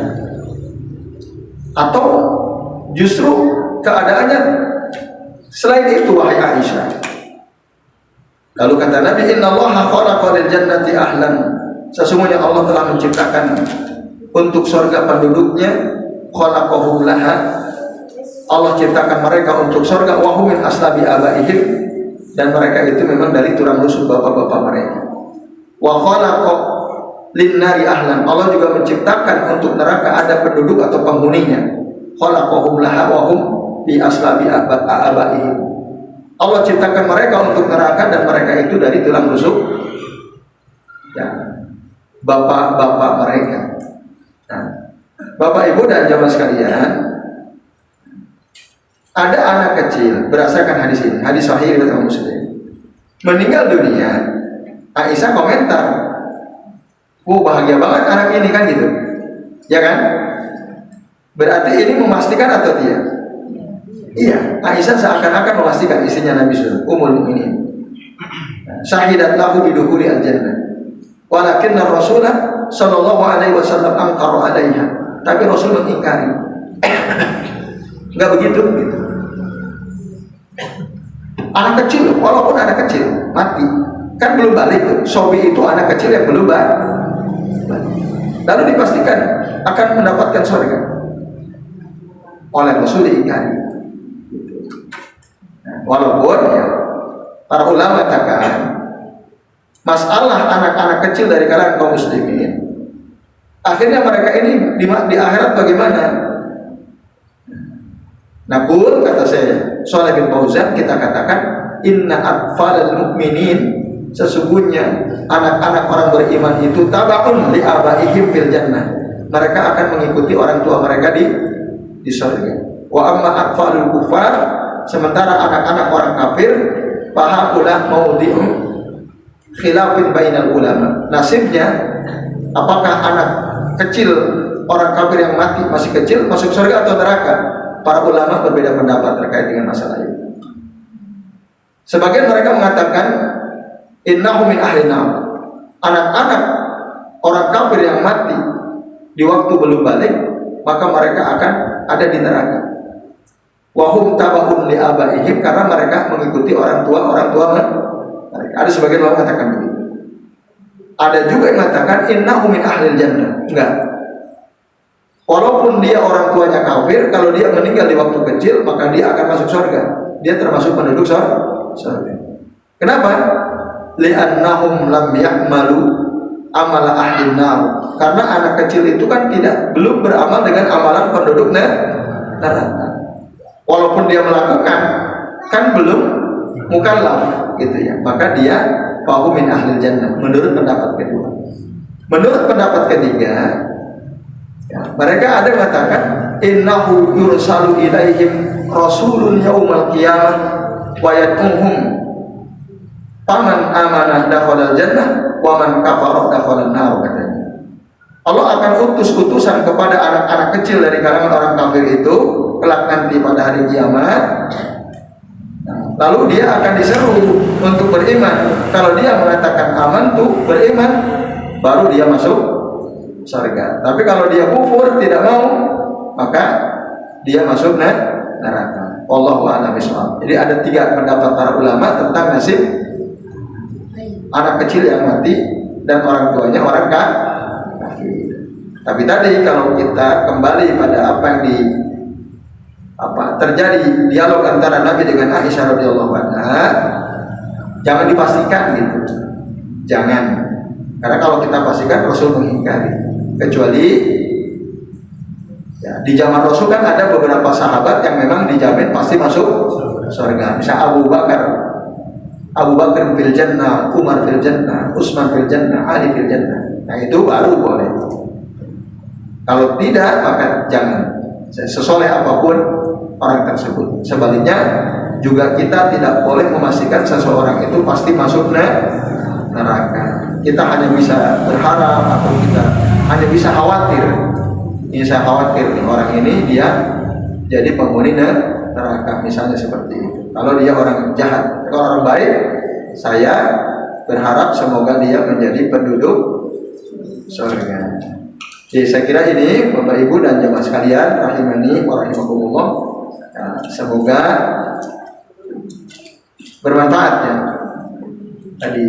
atau justru keadaannya selain itu wahai Aisyah. Lalu kata Nabi, innallaha khalaqa lil jannati ahlan, sesungguhnya Allah telah menciptakan untuk surga penduduknya, khalaqahum laha, Allah ciptakan mereka untuk surga, wa hum min aslabi abaihim, dan mereka itu memang dari tulang rusuk bapak-bapak mereka. Wa khalaqa linnari ahlan, Allah juga menciptakan untuk neraka ada penduduk atau penghuninya, khalaqahum laha wa hum fi aslabi abaihim. Allah ciptakan mereka untuk neraka dan mereka itu dari tulang rusuk ya, bapak-bapak mereka. Nah, Bapak Ibu dan jamaah sekalian, ada anak kecil berdasarkan hadis ini, hadis sahih riwayat Imam Muslim, meninggal dunia. Aisyah komentar, bahagia banget anak ini kan gitu, ya kan? Berarti ini memastikan atau tidak? Iya, Aisyah seakan-akan memastikan istrinya Nabi SAW, Ummul Mukminin. Syahidat lahu bidukhuli al-jannah. Walakinna Rasulullah sallallahu alaihi wasallam angkaru alaiha. Tapi Rasul mengingkari. Enggak begitu gitu. Anak kecil, walaupun anak kecil mati, Kan belum balik tuh. Sobi itu anak kecil yang belum balik. Lalu dipastikan akan mendapatkan surga. Oleh Rasul diingkari. Nah, walaupun ya, para ulama katakan masalah anak-anak kecil dari kalangan kaum muslimin, akhirnya mereka ini di akhirat bagaimana? Namun kata saya Shalih bin Fauzan, kita katakan inna atfalal mu'minin, sesungguhnya anak-anak orang beriman itu tabaun li abaihim fil jannah, mereka akan mengikuti orang tua mereka di surga. Wa amma atfalul kufar, sementara anak-anak orang kafir, fahaqulah maudhi'u khilafin bainal ulama, nasibnya apakah anak kecil orang kafir yang mati masih kecil masuk surga atau neraka? Para ulama berbeda pendapat terkait dengan masalah ini. Sebagian mereka mengatakan innahu min ahli nar, anak-anak orang kafir yang mati di waktu belum balik maka mereka akan ada di neraka. Wahum tabaun li abaihim, karena mereka mengikuti orang tua mereka. Ada sebagian ulama mengatakan begitu. Ada juga yang mengatakan innahu min ahlil jannah. Enggak. Walaupun dia orang tuanya kafir, kalau dia meninggal di waktu kecil maka dia akan masuk surga. Dia termasuk penduduk surga. Kenapa? Li'annahum lam ya'malu amala ahlin nar. Karena anak kecil itu kan belum beramal dengan amalan penduduk neraka. Walaupun dia melakukan, kan belum mukallaf gitu ya. Maka dia fahu min ahlil jannah menurut pendapat kedua. Menurut pendapat ketiga, ya, mereka ada yang mengatakan innahu yursalu ilaihim rasulun yaumal qiyamah wa yad'uhum faman amanah dakhalal jannah wa man kafara dakhalan nar, katanya. Allah akan utus utusan kepada anak-anak kecil dari kalangan orang kafir itu kelak nanti pada hari kiamat. Lalu dia akan diseru untuk beriman. Kalau dia mengatakan aman tuh beriman, baru dia masuk surga. Tapi kalau dia kufur tidak mau, maka dia masuk neraka. Wallahu a'lam bishawab. Jadi ada 3 pendapat para ulama tentang nasib anak kecil yang mati dan orang tuanya orang kafir. Tapi tadi kalau kita kembali pada apa yang terjadi dialog antara Nabi dengan Aisyah radhiyallahu anha, jangan dipastikan gitu. Jangan. Karena kalau kita pastikan Rasul mengingkari. Kecuali ya, di zaman Rasul kan ada beberapa sahabat yang memang dijamin pasti masuk surga. Misal Abu Bakar fil jannah, Umar fil jannah, Utsman fil jannah, Ali fil jannah. Nah itu baru boleh. Kalau tidak maka jangan. Sesoleh apapun orang tersebut. Sebaliknya juga kita tidak boleh memastikan seseorang itu pasti masuk neraka. Kita hanya bisa berharap atau kita hanya bisa khawatir. Ini saya khawatir orang ini dia jadi penghuni neraka, misalnya seperti itu. Kalau dia orang jahat, kalau orang baik, saya berharap semoga dia menjadi penduduk surga. Jadi saya kira ini Bapak Ibu dan jemaah sekalian rahimani wa rahimakumullah, semoga bermanfaat ya. Tadi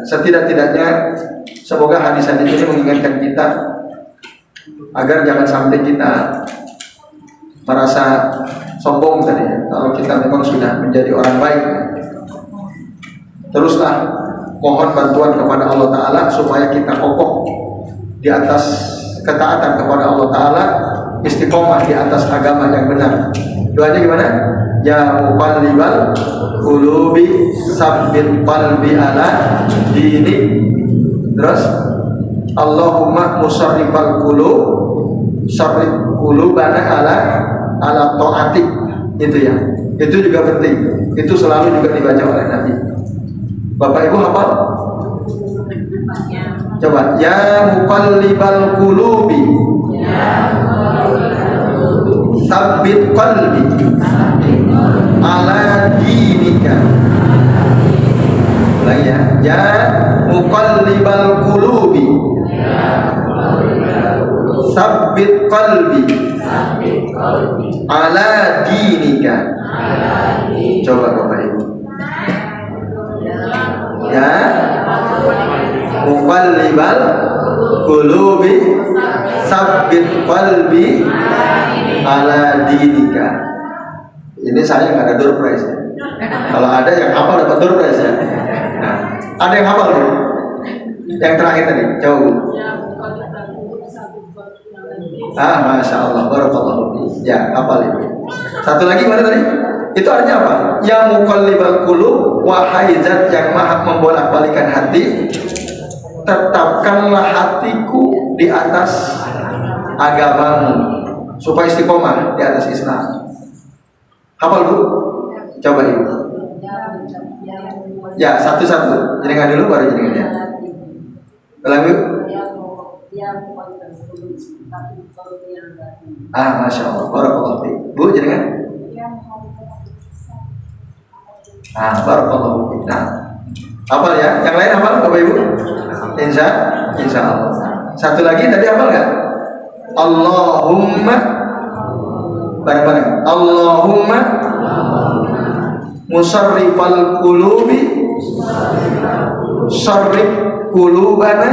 setidak-tidaknya semoga hadis-hadis ini mengingatkan kita agar jangan sampai kita merasa sombong tadi ya. Kalau kita memang sudah menjadi orang baik, teruslah mohon bantuan kepada Allah Ta'ala supaya kita kokoh di atas ketaatan kepada Allah Ta'ala, istiqomah di atas agama yang benar. Doanya gimana? Ya muqallibal qulubi sabbit qalbi ala dinik. Terus Allahumma musarrifal qulub sarrif qulubana ala ta'atik. Itu ya. Itu juga penting. Itu selalu juga dibaca oleh Nabi. Bapak Ibu hafal? Coba, ya muqallibal qulubi sabbit qalbi ala dinika. Ulangi ya. Ya muqallibal qulubi sabbit qalbi ala dinika. Coba Bapak Ibu. Ya muqallibal qulubi tsabbit qalbi ala dinika. Ini saya nggak ada door prize ya. Kalau ada yang hafal dapat door prize ya. Nah, ada yang hafal ya? Yang terakhir tadi, coba Bu. Masya Allah, barakallahu fiik. Ya, hafal itu. Satu lagi mana tadi? Itu artinya apa? Ya muqallibal qulub, wahai zat yang maha membolak-balikan hati, tetapkanlah hatiku di atas agamamu supaya istiqomah di atas Islam. Hafal Bu? Coba Ibu. Ya, satu-satu. Jenengan dulu baru jenengan ya. Ulang Bu. Masya Allah, barakallahu fiik. Bu, jenengan. Barakallahu fiik. Nah, hafal ya. Yang lain hafal Bapak Ibu? Insya Allah. Satu lagi tadi hafal nggak? Allahumma bareng-bareng. Allahumma musarrifal qulubi sarrif qulubana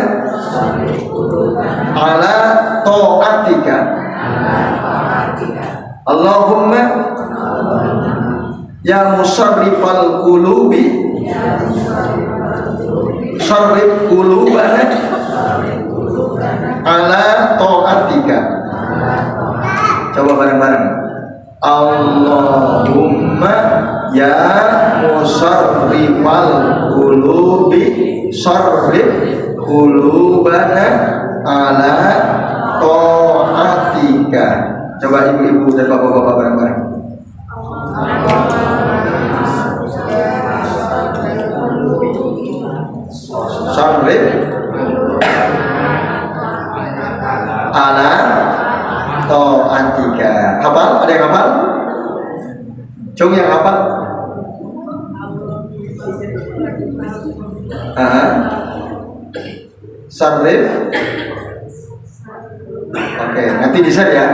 ala ta'atika. Allahumma ya musarrifal qulubi sarrif qulubana ala ta'atika. Coba bareng-bareng. Allahumma ya musarrifal qulubi sarrif qulubana ala ta'atika. Coba ibu-ibu dan bapak-bapak bareng-bareng. Sarrif ala ta'atika. Hafal? Ada yang hafal? Cung yang hafal? Sarrif. Oke, nanti bisa ya.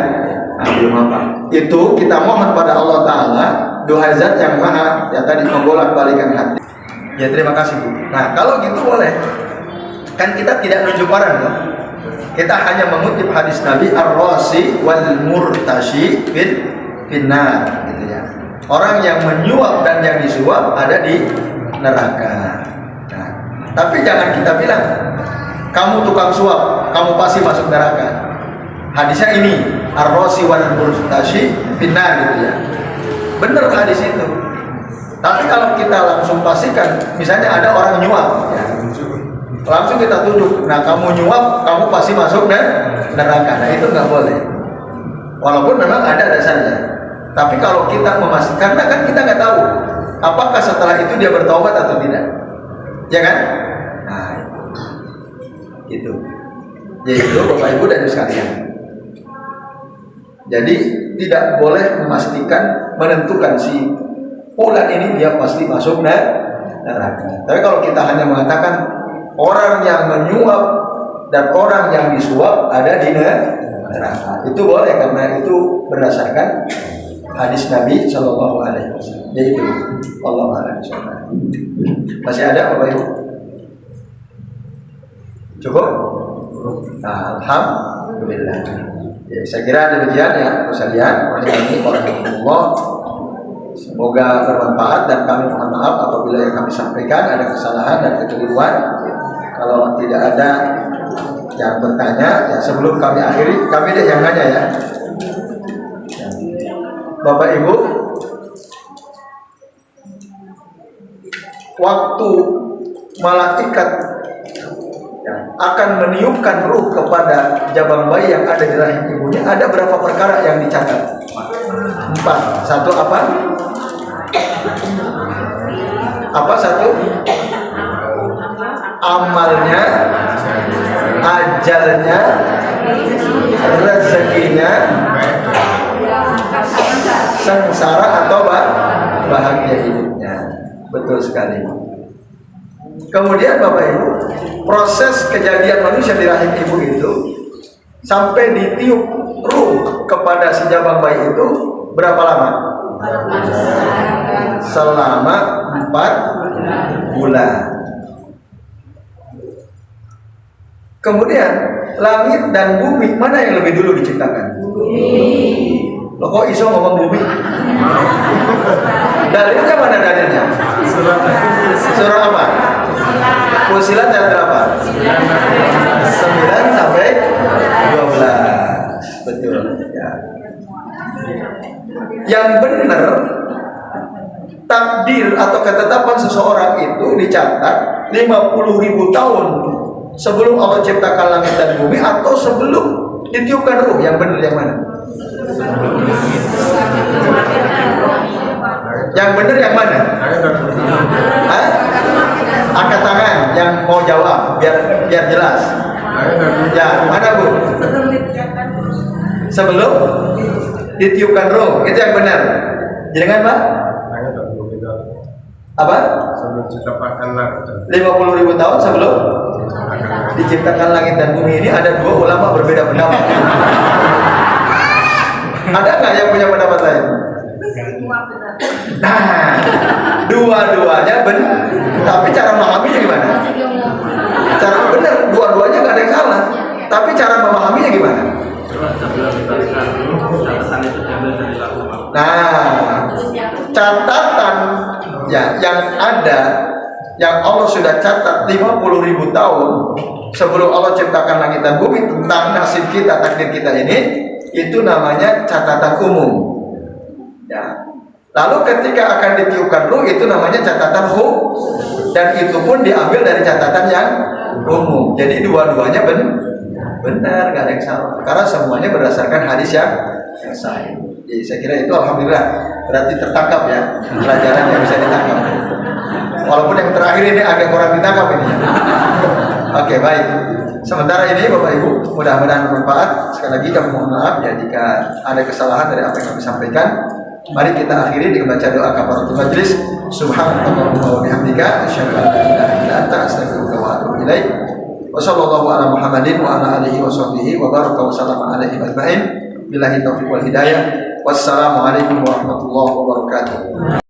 Belum apa. Itu kita mohon pada Allah Ta'ala, doa zat yang maha ya tadi membolak-balikan hati. Ya terima kasih Bu. Nah kalau gitu boleh. Kan kita tidak nunjuk orang kan? Kita hanya mengutip hadis Nabi ar-rasi wal murtashi finnar gitu ya. Orang yang menyuap dan yang disuap ada di neraka. Nah, tapi jangan kita bilang kamu tukang suap, kamu pasti masuk neraka. Hadisnya ini ar-rasi wal murtashi finnar gitu ya. Benar hadis itu. Tapi kalau kita langsung pastikan, misalnya ada orang nyuap ya, langsung kita tuduh, nah kamu nyuap, kamu pasti masuk neraka. Nah itu nggak boleh. Walaupun memang ada dasarnya. Tapi kalau kita memastikan, karena kan kita nggak tahu apakah setelah itu dia bertobat atau tidak, ya kan? Nah, itu. Yaitu Bapak Ibu dan Ibu sekalian. Jadi tidak boleh memastikan, menentukan si fulan ini dia pasti masuk neraka. Tapi kalau kita hanya mengatakan orang yang menyuap dan orang yang disuap ada di neraka, itu boleh karena itu berdasarkan hadis Nabi Shallallahu Alaihi Wasallam. Yaitu Allah Alaihi Wasallam. Masih ada Bapak Ibu? Cukup? Nah, alhamdulillah. Ya, saya kira demikian ya, sekalian. Warahmatullah. Semoga bermanfaat dan kami mohon maaf apabila yang kami sampaikan ada kesalahan dan kekeliruan. Kalau tidak ada yang bertanya, ya sebelum kami akhiri, kami deh yang nanya ya. Bapak Ibu, waktu malaikat akan meniupkan ruh kepada jabang bayi yang ada di rahim ibunya, ada berapa perkara yang dicatat? 4. Satu apa? Satu? Amalnya, ajalnya, rezekinya, sengsara atau bahagia hidupnya. Betul sekali. Kemudian Bapak Ibu, proses kejadian manusia di rahim ibu itu sampai ditiup ruh kepada si jabang bayi itu berapa lama? Selama 4 bulan. Kemudian langit dan bumi mana yang lebih dulu diciptakan? Loh kok iso ngomong bumi? Dalilnya mana dalilnya? Surah apa? Fussilat ayat berapa? 9 sampai 12. Betul ya. Yang benar takdir atau ketetapan seseorang itu dicatat 50.000 tahun sebelum Allah ciptakan langit dan bumi atau sebelum ditiupkan ruh. Yang benar yang mana? Yang benar yang mana? Hah? Angkat tangan yang mau jawab biar jelas. Ya, mana Bu? Sebelum ditiupkan roh, itu yang benar. Jangan Pak? Apa? Sebelum diciptakan langit. 50.000 tahun sebelum diciptakan langit dan bumi. Ini ada dua ulama berbeda pendapat. Ada nggak yang punya pendapat lain? Nah, dua-duanya benar. Tapi cara memahaminya gimana? Cara benar, dua-duanya nggak ada yang salah. Tapi cara memahaminya gimana? Nah, catatan ya yang ada, yang Allah sudah catat 50.000 tahun sebelum Allah ciptakan langit dan bumi tentang nasib kita, takdir kita ini, itu namanya catatan umum. Ya. Lalu ketika akan ditiupkan ruh itu namanya catatan dan itu pun diambil dari catatan yang umum. Jadi dua-duanya benar, nggak ada yang salah. Karena semuanya berdasarkan hadis yang sahih. Jadi saya kira itu alhamdulillah berarti tertangkap ya pelajaran yang bisa ditangkap. Walaupun yang terakhir ini agak kurang ditangkap ini. Oke, baik. Sementara ini Bapak Ibu mudah-mudahan bermanfaat. Sekali lagi kami mohon maaf ya jika ada kesalahan dari apa yang kami sampaikan. Mari kita akhiri dengan baca doa kafaratul majlis. Subhanallahumma wa bihamdika asyhadu an la ilaha illa anta astaghfiruka wa atubu ilaik. Wa sallallahu ala Muhammadin wa ala alihi wa sahbihi wa baraka wa sallama alaihi ajma'in. Billahi taufiq wal hidayah. Wassalamualaikum warahmatullahi wabarakatuh.